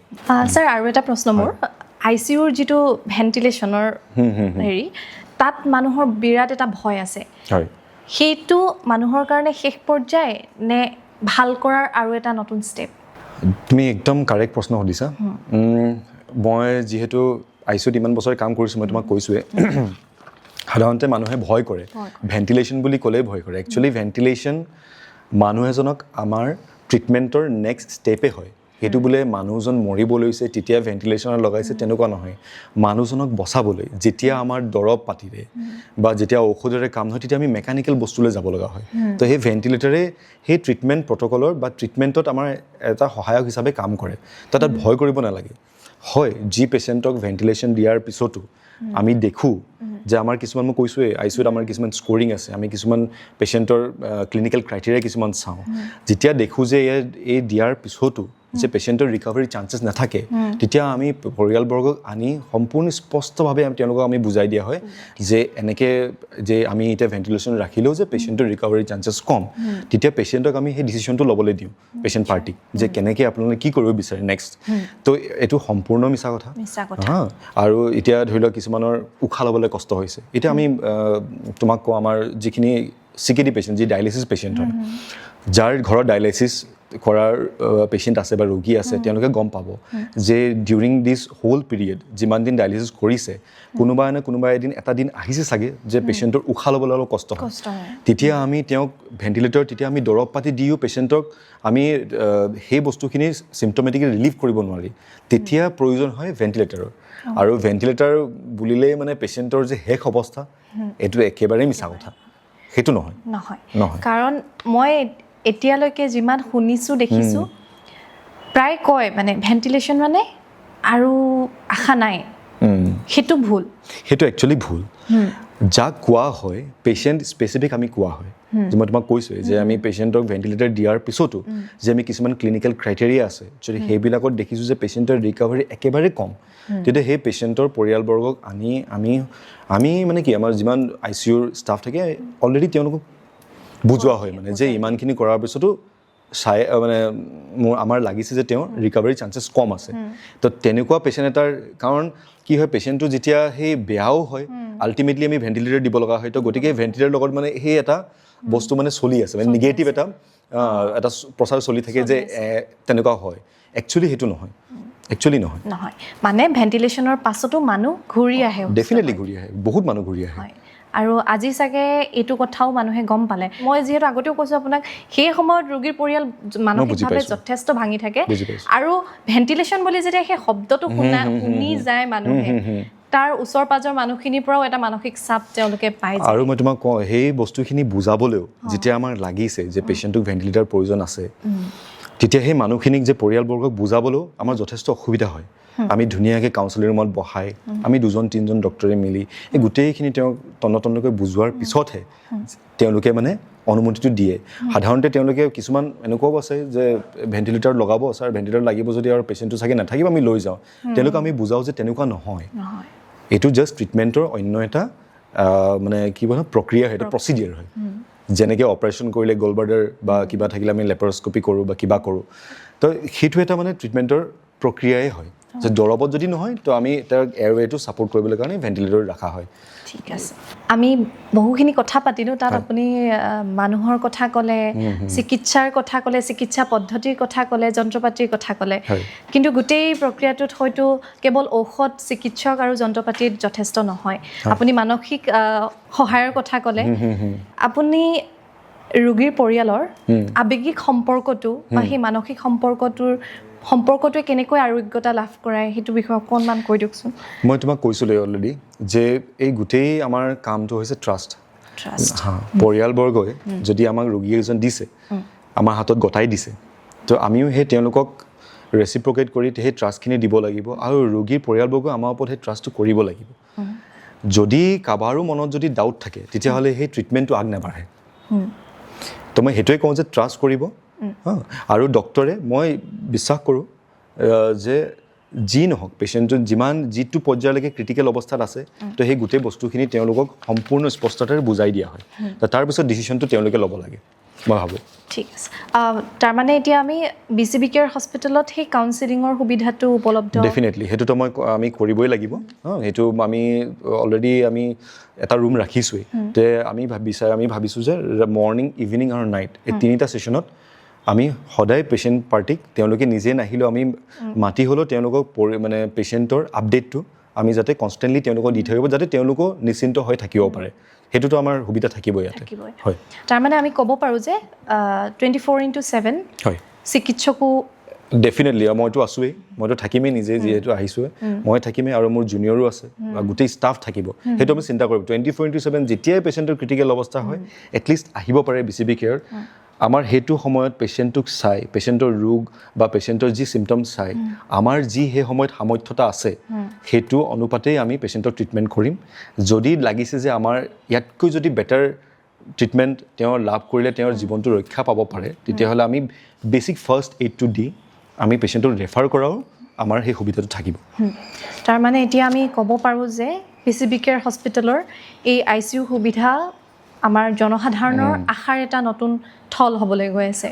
Speaker 2: ছাৰ আৰু এটা প্ৰশ্ন মোৰ ICUৰ যিটো ভেণ্টিলেশ্যনৰ হেৰি তাত মানুহৰ বিৰাট এটা ভয় আছে সেইটো মানুহৰ কাৰণে শেষ পৰ্যায় নে ভাল কৰাৰ আৰু এটা নতুন ষ্টেপ
Speaker 1: তুমি একদম কাৰেক্ট প্ৰশ্ন সুধিছা মই যিহেতু ICUত ইমান বছৰ কাম কৰিছোঁ মই তোমাক কৈছোঁৱে সাধাৰণতে মানুহে ভয় কৰে ভেণ্টিলেশ্যন বুলি ক'লেই ভয় কৰে একচুৱেলি ভেণ্টিলেশ্যন মানুহ এজনক আমাৰ ট্ৰিটমেণ্টৰ নেক্সট ষ্টেপে হয় সেইটো বোলে মানুহজন মৰিব লৈছে তেতিয়া ভেণ্টিলেশ্যনৰ লগাইছে তেনেকুৱা নহয় মানুহজনক বচাবলৈ যেতিয়া আমাৰ দৰৱ পাতিৰে বা যেতিয়া ঔষধেৰে কাম নহয় তেতিয়া আমি মেকানিকেল বস্তুলৈ যাব লগা হয় তো সেই ভেণ্টিলেটৰে সেই ট্ৰিটমেণ্ট প্ৰট'কলৰ বা ট্ৰিটমেণ্টত আমাৰ এটা সহায়ক হিচাপে কাম কৰে তো তাত ভয় কৰিব নালাগে হয় যি পেচেণ্টক ভেণ্টিলেশ্যন দিয়াৰ পিছতো আমি দেখোঁ যে আমাৰ কিছুমান মই কৈছোঁৱেই ICUত আমাৰ কিছুমান স্ক'ৰিং আছে আমি কিছুমান পেচেণ্টৰ ক্লিনিকেল ক্ৰাইটেৰিয়া কিছুমান চাওঁ যেতিয়া দেখোঁ যে এই দিয়াৰ পিছতো যে পেচেণ্টৰ ৰিকভাৰী চান্সেছ নাথাকে তেতিয়া আমি পৰিয়ালবৰ্গক আনি সম্পূৰ্ণ স্পষ্টভাৱে তেওঁলোকক আমি বুজাই দিয়া হয় যে এনেকৈ যে আমি এতিয়া ভেণ্টিলেশ্যন ৰাখিলেও যে পেচেণ্টৰ ৰিকভাৰী চান্সেছ কম তেতিয়া পেচেণ্টক আমি সেই ডিচিশ্যনটো ল'বলৈ দিওঁ পেচেণ্ট পাৰ্টিক যে কেনেকৈ আপোনালোকে কি কৰিব বিচাৰে নেক্সট তো এইটো সম্পূৰ্ণ মিছা কথা আৰু এতিয়া ধৰি লওক কিছুমানৰ উশাহ ল'বলৈ কষ্ট হৈছে এতিয়া আমি তোমাক কওঁ আমাৰ যিখিনি CKD পেচেণ্ট যি ডায়েলিচিছ পেচেণ্ট হয় যাৰ ঘৰত ডায়েলিচিছ কৰাৰ পেচেণ্ট আছে বা ৰোগী আছে তেওঁলোকে গম পাব যে ডিউৰিং দিছ হোল পিৰিয়ড যিমান দিন ডায়েলিচিছ কৰিছে কোনোবা এদিন এটা দিন আহিছে চাগে যে পেচেণ্টৰ উশাহ ল'বলৈ অলপ কষ্ট হয় তেতিয়া আমি তেওঁক ভেণ্টিলেটৰ তেতিয়া আমি দৰৱ পাতি দিও পেচেণ্টক আমি সেই বস্তুখিনি চিম্পটমেটিকেলি ৰিলিভ কৰিব নোৱাৰি তেতিয়া প্ৰয়োজন হয় ভেণ্টিলেটৰৰ আৰু ভেণ্টিলেটৰ বুলিলেই মানে পেচেণ্টৰ যে শেষ অৱস্থা এইটো একেবাৰে মিছা কথা সেইটো নহয়
Speaker 2: কাৰণ মই এতিয়ালৈকে যিমান শুনিছোঁ দেখিছোঁ প্ৰায় কয় মানে ভেণ্টিলেশ্যন মানে আৰু আশা নাই সেইটো ভুল
Speaker 1: সেইটো একচুৱেলি ভুল যাক কোৱা হয় পেচেণ্ট স্পেচিফিক আমি কোৱা হয় যে মই তোমাক কৈছোঁৱেই যে আমি পেচেণ্টক ভেণ্টিলেটৰ দিয়াৰ পিছতো যে আমি কিছুমান ক্লিনিকেল ক্ৰাইটেৰিয়া আছে যদি সেইবিলাকত দেখিছোঁ যে পেচেণ্টৰ ৰিকভাৰী একেবাৰে কম তেতিয়া সেই পেচেণ্টৰ পৰিয়ালবৰ্গক আনি আমি মানে কি আমাৰ যিমান ICUৰ ষ্টাফ থাকে অলৰেডি তেওঁলোকক বুজোৱা হয় মানে যে ইমানখিনি কৰাৰ পিছতো মানে আমাৰ লাগিছে যে তেওঁৰ ৰিকভাৰী চান্সেছ কম আছে তো তেনেকুৱা পেচেণ্ট এটাৰ কাৰণ কি হয় পেচেণ্টটো যেতিয়া সেই বেয়াও হয় আল্টিমেটলি আমি ভেণ্টিলেটৰ দিব লগা হয় তো গতিকে ভেণ্টিলেটৰ লগত মানে সেই এটা বস্তু মানে চলি আছে মানে নিগেটিভ এটা প্ৰচাৰ চলি থাকে যে তেনেকুৱা হয় একচুৱেলি সেইটো নহয়
Speaker 2: মানে ভেণ্টিলেশ্যনৰ পাছতো মানুহ ঘূৰি আহে
Speaker 1: ডেফিনেটলি ঘূৰি আহে বহুত মানুহ ঘূৰি আহে
Speaker 2: আৰু আজি চাগে এইটো কথাও মানুহে গম পালে মই যিহেতু আগতেও কৈছোঁ আপোনাক সেই সময়ত ৰোগীৰ পৰিয়াল মানসিকভাৱে যথেষ্ট ভাঙি থাকে আৰু ভেণ্টিলেশ্যন বুলি যেতিয়া সেই শব্দটো শুনি যায় মানুহে তাৰ ওচৰ পাজৰ মানুহখিনিৰ পৰাও এটা মানসিক চাপ তেওঁলোকে পায়
Speaker 1: আৰু মই তোমাক কওঁ সেই বস্তুখিনি বুজাবলৈও যেতিয়া আমাৰ লাগিছে যে পেচেণ্টক ভেণ্টিলেটৰ প্ৰয়োজন আছে তেতিয়া সেই মানুহখিনিক যে পৰিয়ালবৰ্গক বুজাবলৈও আমাৰ যথেষ্ট অসুবিধা হয় আমি ধুনীয়াকৈ কাউন্সেলিং ৰুমত বহাই আমি 2-3জন ডক্টৰে মিলি এই গোটেইখিনি তেওঁক তন্নকৈ বুজোৱাৰ পিছতহে তেওঁলোকে মানে অনুমতিটো দিয়ে সাধাৰণতে তেওঁলোকে কিছুমান এনেকুৱাও আছে যে ভেণ্টিলেটৰ লগাব ছাৰ ভেণ্টিলেটৰ লাগিব যদি আৰু পেচেণ্টটো চাগে নাথাকিব আমি লৈ যাওঁ তেওঁলোকে আমি বুজাওঁ যে তেনেকুৱা নহয় এইটো জাষ্ট ট্ৰিটমেণ্টৰ অন্য এটা মানে কি বলে প্ৰক্ৰিয়া হয় এটা প্ৰচিডিয়াৰ হয় যেনেকৈ অপাৰেশ্যন কৰিলে গলবাৰ্ডাৰ বা কিবা থাকিলে আমি লেপাৰস্কপি কৰোঁ বা কিবা কৰোঁ তো সেইটো এটা মানে ট্ৰিটমেণ্টৰ প্ৰক্ৰিয়াই হয় যে দৰৱত যদি নহয় তো আমি তাৰ এয়াৰৱেটো ছাপোৰ্ট কৰিবলৈ কাৰণে ভেণ্টিলেটৰ ৰখা হয়
Speaker 2: ঠিক আছে আমি বহুখিনি কথা পাতিলোঁ তাত আপুনি মানুহৰ কথা ক'লে চিকিৎসাৰ কথা ক'লে চিকিৎসা পদ্ধতিৰ কথা ক'লে যন্ত্ৰপাতিৰ কথা ক'লে কিন্তু গোটেই প্ৰক্ৰিয়াটোত হয়তো কেৱল ঔষধ চিকিৎসক আৰু যন্ত্ৰপাতিত যথেষ্ট নহয় আপুনি মানসিক সহায়ৰ কথা ক'লে আপুনি ৰোগীৰ পৰিয়ালৰ আৱেগিক সম্পৰ্কটো বা সেই মানসিক সম্পৰ্কটোৱে কেনেকৈ আৰোগ্যতা লাভ কৰায় সেইটো বিষয়ে অকণমান কৈ দিয়কচোন
Speaker 1: মই তোমাক কৈছিলোঁ অলৰেডি যে এই গোটেই আমাৰ কামটো হৈছে ট্ৰাষ্ট পৰিয়ালবৰ্গই যদি আমাক ৰোগী এজন দিছে আমাৰ হাতত গতাই দিছে তো আমিও সেই তেওঁলোকক ৰেচিপ্ৰকেট কৰি সেই ট্ৰাষ্টখিনি দিব লাগিব আৰু ৰোগীৰ পৰিয়ালবৰ্গ আমাৰ ওপৰত সেই ট্ৰাষ্টটো কৰিব লাগিব যদি কাৰোবাৰো মনত যদি ডাউট থাকে তেতিয়াহ'লে সেই ট্ৰিটমেণ্টটো আগ নাবাঢ়ে তো মই সেইটোৱে কওঁ যে ট্ৰাষ্ট কৰিব আৰু ডক্টৰে মই বিশ্বাস কৰোঁ যে যি নহওক পেচেণ্টটো যিটো পৰ্যায়লৈকে ক্ৰিটিকেল অৱস্থাত আছে তো সেই গোটেই বস্তুখিনি তেওঁলোকক সম্পূৰ্ণ স্পষ্টতাৰে বুজাই দিয়া হয় তাৰপিছত ডিচিশ্যনটো তেওঁলোকে ল'ব লাগে মই ভাবোঁ
Speaker 2: ঠিক আছে তাৰমানে এতিয়া আমি BCBK হস্পিটেলত সেই কাউন্সেলিঙৰ সুবিধাটো উপলব্ধ
Speaker 1: ডেফিনেটলি সেইটোতো আমি কৰিবই লাগিব সেইটো আমি অলৰেডি আমি এটা ৰুম ৰাখিছোঁৱেই তে আমি ভাবিছোঁ যে মৰ্ণিং ইভিনিং আৰু নাইট এই 3টা ছেশ্যনত আমি সদায় পেচেণ্ট পাৰ্টিক তেওঁলোকে নিজে নাহিলেও আমি মাতি হ'লেও তেওঁলোকক মানে পেচেণ্টৰ আপডেটটো আমি যাতে কনষ্টেণ্টলি তেওঁলোকক দি থাকিব যাতে তেওঁলোকো নিশ্চিন্ত হৈ থাকিব পাৰে সেইটোতো আমাৰ সুবিধা থাকিবই ইয়াতে হয়
Speaker 2: তাৰমানে আমি ক'ব পাৰোঁ যে 24/7
Speaker 1: হয়
Speaker 2: চিকিৎসকো
Speaker 1: ডেফিনেটলি মইতো আছোৱেই মইতো থাকিমেই নিজে যিহেতু আহিছোঁৱে মই থাকিমেই আৰু মোৰ জুনিয়ৰো আছে বা গোটেই ষ্টাফ থাকিব সেইটো আমি চিন্তা কৰিম 24/7 যেতিয়াই পেচেণ্টৰ ক্ৰিটিকেল অৱস্থা হয় এটলিষ্ট আহিব পাৰে BCBK আমাৰ সেইটো সময়ত পেচেণ্টটোক চাই পেচেণ্টৰ ৰোগ বা পেচেণ্টৰ যি চিমটমছ চাই আমাৰ যি সেই সময়ত সামৰ্থ্যতা আছে সেইটো অনুপাতেই আমি পেচেণ্টক ট্ৰিটমেণ্ট কৰিম যদি লাগিছে যে আমাৰ ইয়াতকৈ যদি বেটাৰ ট্ৰিটমেণ্ট তেওঁ লাভ কৰিলে তেওঁৰ জীৱনটো ৰক্ষা পাব পাৰে তেতিয়াহ'লে আমি বেছিক ফাৰ্ষ্ট এইডটো দি আমি পেচেণ্টক ৰেফাৰ কৰাও আমাৰ সেই সুবিধাটো থাকিব
Speaker 2: তাৰমানে এতিয়া আমি ক'ব পাৰোঁ যে PCB কেয়াৰ হস্পিটেলৰ এই ICU সুবিধা আমাৰ জনসাধাৰণৰ আশাৰ এটা নতুন থল হ'বলৈ গৈ আছে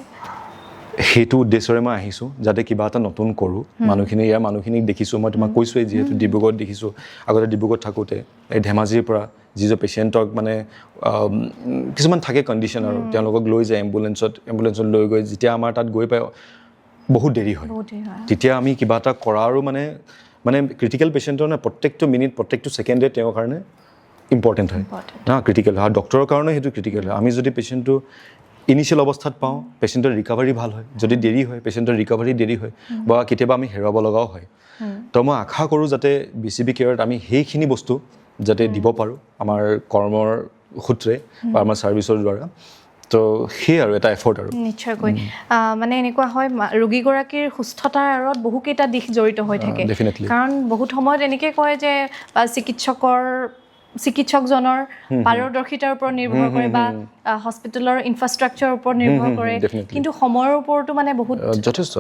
Speaker 1: সেইটো উদ্দেশ্যৰে মই আহিছোঁ যাতে কিবা এটা নতুন কৰোঁ মানুহখিনিক দেখিছোঁ মই তোমাক কৈছোঁৱেই যিহেতু ডিব্ৰুগড়ত দেখিছোঁ আগতে ডিব্ৰুগড়ত থাকোঁতে এই ধেমাজিৰ পৰা যিজন পেচেণ্টক মানে কিছুমান থাকে কণ্ডিশ্যন আৰু তেওঁলোকক লৈ যায় এম্বুলেঞ্চত লৈ গৈ যেতিয়া আমাৰ তাত গৈ পায় বহুত দেৰি হয় তেতিয়া আমি কিবা এটা কৰাৰো মানে ক্ৰিটিকেল পেচেণ্টৰ প্ৰত্যেকটো মিনিট প্ৰত্যেকটো ছেকেণ্ডে তেওঁৰ কাৰণে ইম্পৰ্টেণ্ট হয় ক্ৰিটিকেল হয় আৰু ডক্টৰৰ কাৰণে সেইটো ক্ৰিটিকেল হয় আমি যদি পেচেণ্টটো ইনিচিয়েল অৱস্থাত পাওঁ পেচেণ্টৰ ৰিকভাৰী ভাল হয় যদি দেৰি হয় পেচেণ্টৰ ৰিকভাৰী দেৰি হয় বা কেতিয়াবা আমি হেৰুৱাব লগাও হয় তো মই আশা কৰোঁ যাতে BCB কেয়াৰত আমি সেইখিনি বস্তু যাতে দিব পাৰোঁ আমাৰ কৰ্মৰ সূত্ৰে বা আমাৰ ছাৰ্ভিচৰ দ্বাৰা তো সেই আৰু এটা এফৰ্ট আৰু
Speaker 2: নিশ্চয়কৈ মানে এনেকুৱা হয় ৰোগীগৰাকীৰ সুস্থতাৰ আঁৰত বহুকেইটা দিশ জড়িত হৈ থাকে কাৰণ বহুত সময়ত এনেকৈ কয় যে চিকিৎসকজনৰ পাৰদৰ্শিতাৰ ওপৰত নিৰ্ভৰ কৰে বা হস্পিটেলৰ ইনফ্ৰাষ্ট্ৰাকচাৰৰ ওপৰত নিৰ্ভৰ কৰে কিন্তু সময়ৰ ওপৰতো মানে বহুত
Speaker 1: যথেষ্ট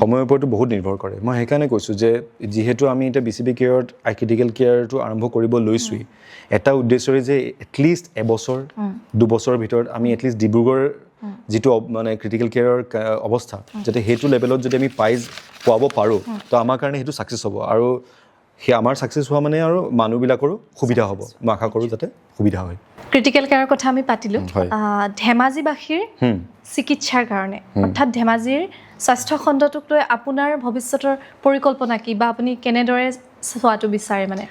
Speaker 1: সময়ৰ ওপৰতো বহুত নিৰ্ভৰ কৰে মই সেইকাৰণে কৈছোঁ যে যিহেতু আমি এতিয়া BCB কেয়াৰত ক্ৰিটিকেল কেয়াৰটো আৰম্ভ কৰিব লৈছোঁৱেই এটা উদ্দেশ্যৰে যে এটলিষ্ট এবছৰ 2 বছৰৰ ভিতৰত আমি এটলিষ্ট ডিব্ৰুগড় যিটো মানে ক্ৰিটিকেল কেয়াৰৰ অৱস্থা যাতে সেইটো লেভেলত যদি আমি পোৱাব পাৰোঁ তো আমাৰ কাৰণে সেইটো ছাকচেছ হ'ব আৰু সেই আমাৰ ছাকচেছ হোৱা মানে আৰু মানুহবিলাকৰো সুবিধা হ'ব মই আশা কৰোঁ যাতে সুবিধা হয়
Speaker 2: ক্ৰিটিকেল কেয়াৰৰ কথা আমি পাতিলোঁ ধেমাজিবাসীৰ চিকিৎসাৰ কাৰণে অৰ্থাৎ ধেমাজিৰ স্বাস্থ্য খণ্ডটোক লৈ আপোনাৰ ভৱিষ্যতৰ পৰিকল্পনা কি বা আপুনি কেনেদৰে চোৱাটো বিচাৰে মানে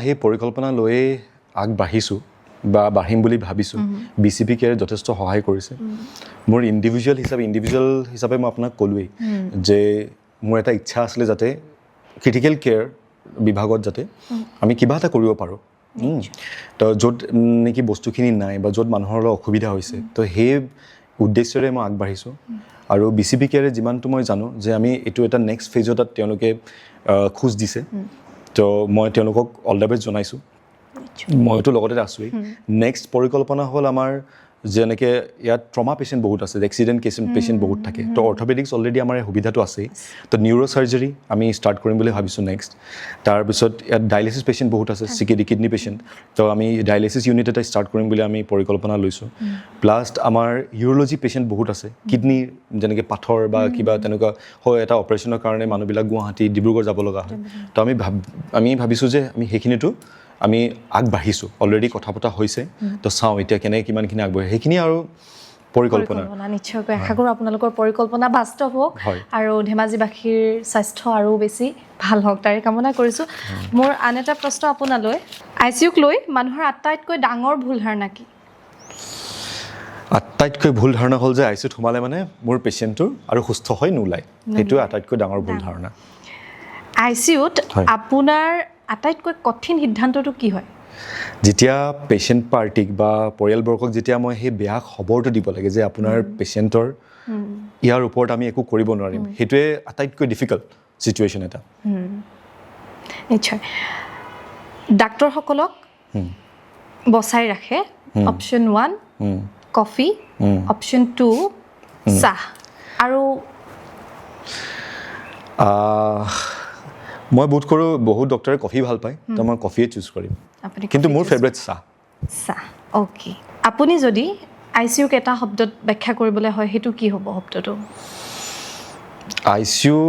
Speaker 1: সেই পৰিকল্পনা লৈয়ে আগবাঢ়িছোঁ বা বাঢ়িম বুলি ভাবিছোঁ BCB কেয়াৰে যথেষ্ট সহায় কৰিছে মোৰ ইণ্ডিভিজুৱেল হিচাপে মই আপোনাক ক'লোৱেই যে মোৰ এটা ইচ্ছা আছিলে যাতে ক্ৰিটিকেল কেয়াৰ বিভাগত যাতে আমি কিবা এটা কৰিব পাৰোঁ তো য'ত নেকি বস্তুখিনি নাই বা য'ত মানুহৰ অলপ অসুবিধা হৈছে তো সেই উদ্দেশ্যৰে মই আগবাঢ়িছোঁ আৰু BCB কেয়াৰে যিমানটো মই জানো যে আমি এইটো এটা নেক্সট ফেজত তেওঁলোকে খোজ দিছে তো মই তেওঁলোকক অল দ্য বেষ্ট জনাইছোঁ মইতো লগতে আছোঁৱেই নেক্সট পৰিকল্পনা হ'ল আমাৰ যেনেকৈ ইয়াত ট্ৰমা পেচেণ্ট বহুত আছে এক্সিডেণ্ট পেচেণ্ট বহুত থাকে তো অৰ্থপেডিক্স অলৰেডি আমাৰ এই সুবিধাটো আছেই তো নিউৰ' চাৰ্জাৰী আমি ষ্টাৰ্ট কৰিম বুলি ভাবিছোঁ নেক্সট তাৰপিছত ইয়াত ডায়েলিচিছ পেচেণ্ট বহুত আছে কিডনী পেচেণ্ট তো আমি ডায়েলিচিছ ইউনিট এটা ষ্টাৰ্ট কৰিম বুলি আমি পৰিকল্পনা লৈছোঁ প্লাছ আমাৰ ইউৰ'লজি পেচেণ্ট বহুত আছে কিডনীৰ যেনেকৈ পাথৰ বা কিবা তেনেকুৱা হয় এটা অপাৰেশ্যনৰ কাৰণে মানুহবিলাক গুৱাহাটী ডিব্ৰুগড় যাব লগা হয় তো আমি ভাবিছোঁ যে আমি সেইখিনিতো আমি আগবাঢ়িছোঁ অলৰেডি কথা পতা হৈছে তো চাওঁ এতিয়া কিমানখিনি আগবাঢ়ে সেইখিনি আৰু পৰিকল্পনা
Speaker 2: নিশ্চয়কৈ আশা কৰোঁ আপোনালোকৰ পৰিকল্পনা বাস্তৱ হওক আৰু ধেমাজিবাসীৰ স্বাস্থ্য আৰু বেছি ভাল হওক তাৰে কামনা কৰিছোঁ মোৰ আন এটা প্ৰশ্ন আপোনালৈ ICUক লৈ মানুহৰ আটাইতকৈ ডাঙৰ ভুল ধাৰণা কি
Speaker 1: আটাইতকৈ ভুল ধাৰণা হ'ল যে ICUত সোমালে মানে মোৰ পেচেণ্টটোৰ আৰু সুস্থ হৈ নোলায় সেইটোৱে আটাইতকৈ ডাঙৰ ভুল ধাৰণা
Speaker 2: ICUত আপোনাৰ আটাইতকৈ কঠিন সিদ্ধান্তটো কি হয়
Speaker 1: যেতিয়া পেচেণ্ট পাৰ্টিক বা পৰিয়ালবৰ্গক যেতিয়া মই সেই বেয়া খবৰটো দিব লাগে যে আপোনাৰ পেচেণ্টৰ ইয়াৰ ওপৰত আমি একো কৰিব নোৱাৰিম সেইটোৱে আটাইতকৈ ডিফিকাল্ট চিটুৱেশ্যন এটা
Speaker 2: নিশ্চয় ডাক্তৰসকলক বচাই ৰাখে অপশ্যন 1 কফি অপশ্যন 2 চাহ আৰু
Speaker 1: মই বোধ কৰোঁ বহুত ডক্টৰে কফি ভাল পায় তো মই কফিয়ে চুজ কৰিম কিন্তু মোৰ ফেভৰেট চাহ
Speaker 2: অ'কে আপুনি যদি ICUক এটা শব্দত ব্যাখ্যা কৰিবলৈ হয় সেইটো কি হ'ব শব্দটো
Speaker 1: ICU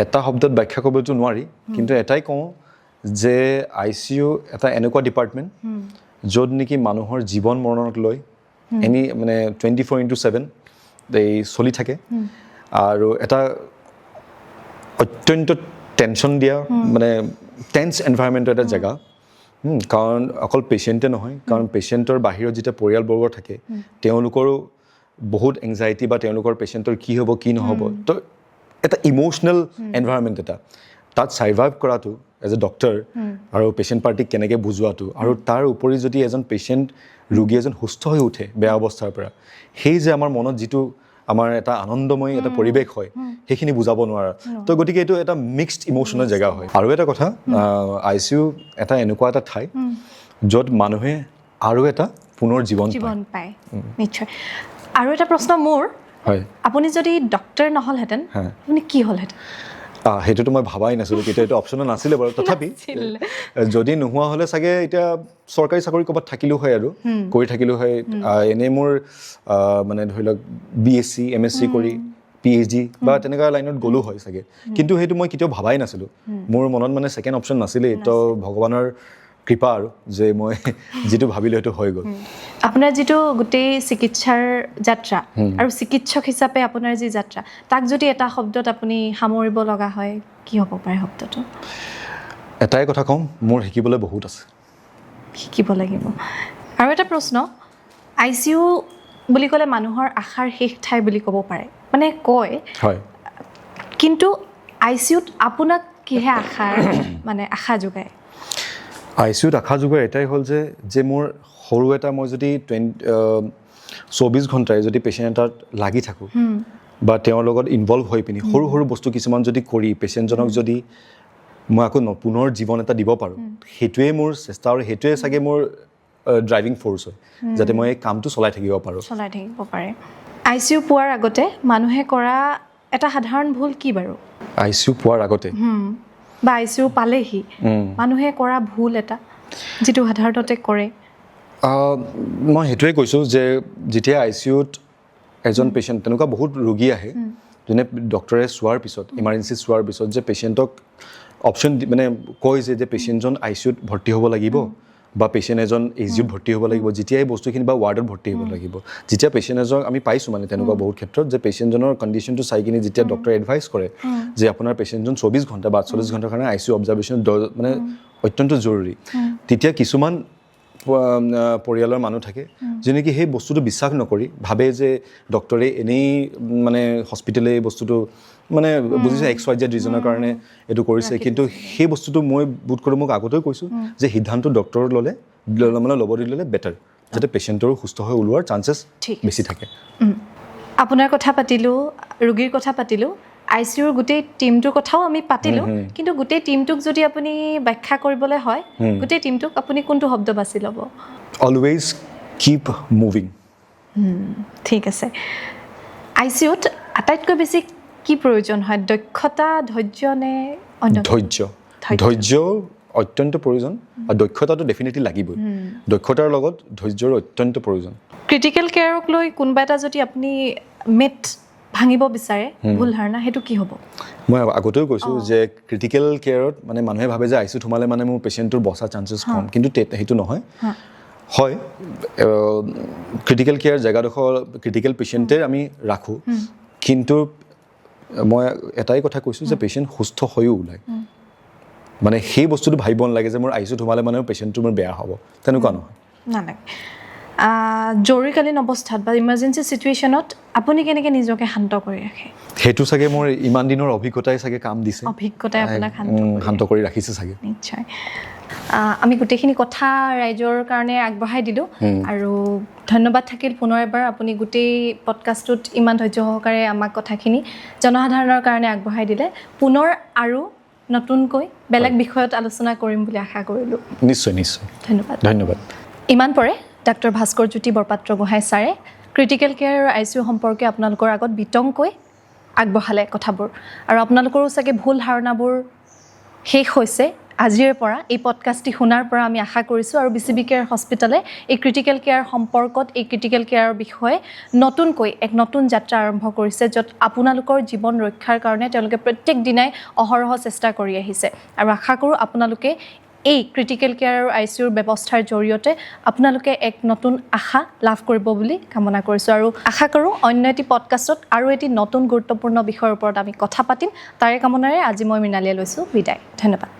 Speaker 1: এটা শব্দত ব্যাখ্যা কৰিবতো নোৱাৰি কিন্তু এটাই কওঁ যে ICU এটা এনেকুৱা ডিপাৰ্টমেণ্ট য'ত নেকি মানুহৰ জীৱন মৰণক লৈ মানে 24/7 এই চলি থাকে আৰু এটা অত্যন্ত টেনশ্যন দিয়া মানে টেন্স এনভাইৰমেণ্টৰ এটা জেগা কাৰণ অকল পেচেণ্টে নহয় কাৰণ পেচেণ্টৰ বাহিৰত যেতিয়া পৰিয়ালবৰ্গ থাকে তেওঁলোকৰো বহুত এংজাইটি বা তেওঁলোকৰ পেচেণ্টৰ কি হ'ব কি নহ'ব তো এটা ইম'চনেল এনভাইৰমেণ্ট এটা তাত ছাৰ্ভাইভ কৰাটো এজ এ ডক্টৰ আৰু পেচেণ্ট পাৰ্টিক কেনেকৈ বুজোৱাটো আৰু তাৰ উপৰি যদি এজন পেচেণ্ট ৰোগী এজন সুস্থ হৈ উঠে বেয়া অৱস্থাৰ পৰা সেই যে আমাৰ মনত যিটো আমাৰ এটা আনন্দময় এটা পৰিৱেশ হয় সেইখিনি বুজাব নোৱাৰা তো গতিকে এইটো এটা মিক্সড ইম'চনেল জেগা হয় আৰু এটা কথা ICU এটা এনেকুৱা এটা ঠাই য'ত মানুহে আৰু এটা পুনৰ জীৱন
Speaker 2: পায় নিশ্চয় আৰু এটা প্ৰশ্ন মোৰ
Speaker 1: হয়
Speaker 2: আপুনি যদি ডক্টৰ নহলহেঁতেন আপুনি কি হ'লহেঁতেন
Speaker 1: সেইটোতো মই ভাবাই নাছিলোঁ কেতিয়া এইটো অপশ্যনো নাছিলে বাৰু তথাপি যদি নোহোৱা হ'লে চাগে এতিয়া চৰকাৰী চাকৰি ক'ৰবাত থাকিলোঁ হয় আৰু কৰি থাকিলোঁ হয় এনেই মোৰ মানে ধৰি লওক BSc MSc কৰি PhD বা তেনেকুৱা লাইনত গ'লো হয় চাগে কিন্তু সেইটো মই কেতিয়াও ভাবাই নাছিলোঁ মোৰ মনত মানে ছেকেণ্ড অপশ্যন নাছিলেই তো ভগৱানৰ কৃপা আৰু যে মই যিটো ভাবিলোঁ সেইটো হৈ গ'ল
Speaker 2: আপোনাৰ যিটো গোটেই চিকিৎসাৰ যাত্ৰা আৰু চিকিৎসক হিচাপে আপোনাৰ যি যাত্ৰা তাক যদি এটা শব্দত আপুনি সামৰিব লগা হয় কি হ'ব পাৰে শব্দটো
Speaker 1: এটাই কথা কম মোৰ শিকিবলৈ বহুত আছে
Speaker 2: শিকিব লাগিব আৰু এটা প্ৰশ্ন ICU বুলি ক'লে মানুহৰ আশাৰ শেষ ঠাই বুলি ক'ব পাৰে মানে কয়
Speaker 1: হয়
Speaker 2: কিন্তু ICUত আপোনাক কিহে আশাৰ মানে আশা যোগায়
Speaker 1: ICUত আশা যোগৰ এটাই হ'ল যে মোৰ সৰু এটা মই যদি 24 ঘণ্টাই যদি পেচেণ্ট এটাত লাগি থাকোঁ বা তেওঁৰ লগত ইনভলভ হৈ পিনি সৰু সৰু বস্তু কিছুমান যদি কৰি পেচেণ্টজনক যদি মই আকৌ পুনৰ জীৱন এটা দিব পাৰোঁ সেইটোৱে মোৰ চেষ্টা আৰু সেইটোৱে চাগে মোৰ ড্ৰাইভিং ফ'ৰ্চ হয় যাতে মই এই কামটো চলাই থাকিব
Speaker 2: পাৰে ICU পোৱাৰ আগতে মানুহে কৰা এটা সাধাৰণ ভুল কি বাৰু
Speaker 1: ICU পোৱাৰ আগতে
Speaker 2: বা ICU পালেহি মানুহে কৰা ভুল এটা যিটো সাধাৰণতে কৰে
Speaker 1: মই সেইটোৱে কৈছোঁ যে যেতিয়া ICUত এজন পেচেণ্ট তেনেকুৱা বহুত ৰোগী আহে যোনে ডক্টৰে চোৱাৰ পিছত ইমাৰ্জেঞ্চি চোৱাৰ পিছত যে পেচেণ্টক অপশ্যন মানে কয় যে পেচেণ্টজন ICUত ভৰ্তি হ'ব লাগিব বা পেচেণ্ট এজন ACUত ভৰ্তি হ'ব লাগিব যেতিয়া এই বস্তুখিনি বা ৱাৰ্ডত ভৰ্তি হ'ব লাগিব যেতিয়া পেচেণ্ট এজন আমি পাইছোঁ মানে তেনেকুৱা বহুত ক্ষেত্ৰত যে পেচেণ্টজনৰ কণ্ডিশ্যনটো চাই কিনি যেতিয়া ডক্টৰে এডভাইচ কৰে যে আপোনাৰ পেচেণ্টজন 24 ঘণ্টা বা 48 ঘণ্টাৰ কাৰণে ICU অবজাৰ্ভেশ্যন মানে অত্যন্ত জৰুৰী তেতিয়া কিছুমান পৰিয়ালৰ মানুহ থাকে যোনে কি সেই বস্তুটো বিশ্বাস নকৰি ভাবে যে ডক্টৰে এনেই মানে হস্পিটেলে এই বস্তুটো মানে বুজিছে XYZ ৰিজনৰ কাৰণে এইটো কৰিছে কিন্তু সেই বস্তুটো মই বোধ কৰোঁ মোক আগতেও কৈছোঁ যে সিদ্ধান্ত ডক্টৰ মানে ল'ব দিলে বেটাৰ যাতে পেচেণ্টৰো সুস্থ হৈ ওলোৱাৰ চান্সেছ বেছি থাকে
Speaker 2: আপোনাৰ কথা পাতিলোঁ ৰোগীৰ কথা পাতিলোঁ ICUৰ গোটেই টিমটোৰ কথাও আমি পাতিলোঁ কিন্তু গোটেই টিমটোক যদি আপুনি ব্যাখ্যা কৰিবলৈ হয় গোটেই টিমটোক আপুনি কোনটো শব্দ বাছি ল'ব
Speaker 1: অলৱেজ কিপ মুভিং
Speaker 2: ঠিক আছে ICUত আটাইতকৈ বেছি কি প্ৰয়োজন হয় দক্ষতা ধৈৰ্য নে ধৈৰ্য অত্যন্ত প্ৰয়োজন আৰু দক্ষতাটো ডেফিনেটলি লাগিবই দক্ষতাৰ লগত ধৈৰ্যৰ অত্যন্ত প্ৰয়োজন ক্ৰিটিকেল কেয়াৰক লৈ কোনোবা এটা যদি আপুনি মেট ভাঙিব বিচাৰে ভুল ধাৰণা সেইটো কি হ'ব
Speaker 1: মই আগতেও কৈছোঁ যে ক্ৰিটিকেল কেয়াৰত মানে মানুহে ভাবে যে ICUত সোমালে মানে মোৰ পেচেণ্টটোৰ বচাৰ চান্সেছ কম কিন্তু সেইটো নহয় হয় ক্ৰিটিকেল কেয়াৰ জেগাডোখৰ ক্ৰিটিকেল পেচেণ্টে আমি ৰাখোঁ কিন্তু মই এটাই কথা কৈছোঁ যে পেচেণ্ট সুস্থ হৈও ওলায় মানে সেই বস্তুটো ভাবিব নালাগে যে মোৰ ICUত সোমালে মানে পেচেণ্টটো মোৰ বেয়া হ'ব তেনেকুৱা নহয়
Speaker 2: নালাগে জৰুৰীকালীন অৱস্থাত বা ইমাৰ্জেঞ্চি চিটুৱেশ্যনত আপুনি কেনেকৈ নিজকে শান্ত কৰি ৰাখে
Speaker 1: সেইটো চাগে মোৰ ইমান দিনৰ অভিজ্ঞতাই চাগে কাম দিছে
Speaker 2: অভিজ্ঞতাই আপোনাক
Speaker 1: শান্ত কৰি ৰাখিছে চাগে
Speaker 2: নিশ্চয় আমি গোটেইখিনি কথা ৰাইজৰ কাৰণে আগবঢ়াই দিলোঁ আৰু ধন্যবাদ থাকিল পুনৰ এবাৰ আপুনি গোটেই পডকাষ্টটোত ইমান ধৈৰ্য সহকাৰে আমাক কথাখিনি জনসাধাৰণৰ কাৰণে আগবঢ়াই দিলে পুনৰ আৰু নতুনকৈ বেলেগ বিষয়ত আলোচনা কৰিম বুলি আশা কৰিলোঁ
Speaker 1: নিশ্চয় ধন্যবাদ
Speaker 2: ইমান পৰে ডাক্তৰ ভাস্কৰ জ্যোতি বৰপাত্ৰ গোহাঁই ছাৰে ক্ৰিটিকেল কেয়াৰ আৰু ICU সম্পৰ্কে আপোনালোকৰ আগত বিতংকৈ আগবঢ়ালে কথাবোৰ আৰু আপোনালোকৰো চাগে ভুল ধাৰণাবোৰ শেষ হৈছে আজিৰে পৰা এই পডকাষ্টটি শুনাৰ পৰা আমি আশা কৰিছোঁ আৰু BCB কেয়াৰ হস্পিটালে এই ক্ৰিটিকেল কেয়াৰ সম্পৰ্কত এই ক্ৰিটিকেল কেয়াৰৰ বিষয়ে নতুনকৈ এক নতুন যাত্ৰা আৰম্ভ কৰিছে য'ত আপোনালোকৰ জীৱন ৰক্ষাৰ কাৰণে তেওঁলোকে প্ৰত্যেক দিনাই অহৰহ চেষ্টা কৰি আহিছে আৰু আশা কৰোঁ আপোনালোকে এই ক্ৰিটিকেল কেয়াৰ আৰু ICUৰ ব্যৱস্থাৰ জৰিয়তে আপোনালোকে এক নতুন আশা লাভ কৰিব বুলি কামনা কৰিছোঁ আৰু আশা কৰোঁ অন্য এটি পডকাষ্টত আৰু এটি নতুন গুৰুত্বপূৰ্ণ বিষয়ৰ ওপৰত আমি কথা পাতিম তাৰে কামনাৰে আজি মই মৃণালীয়ে লৈছোঁ বিদায় ধন্যবাদ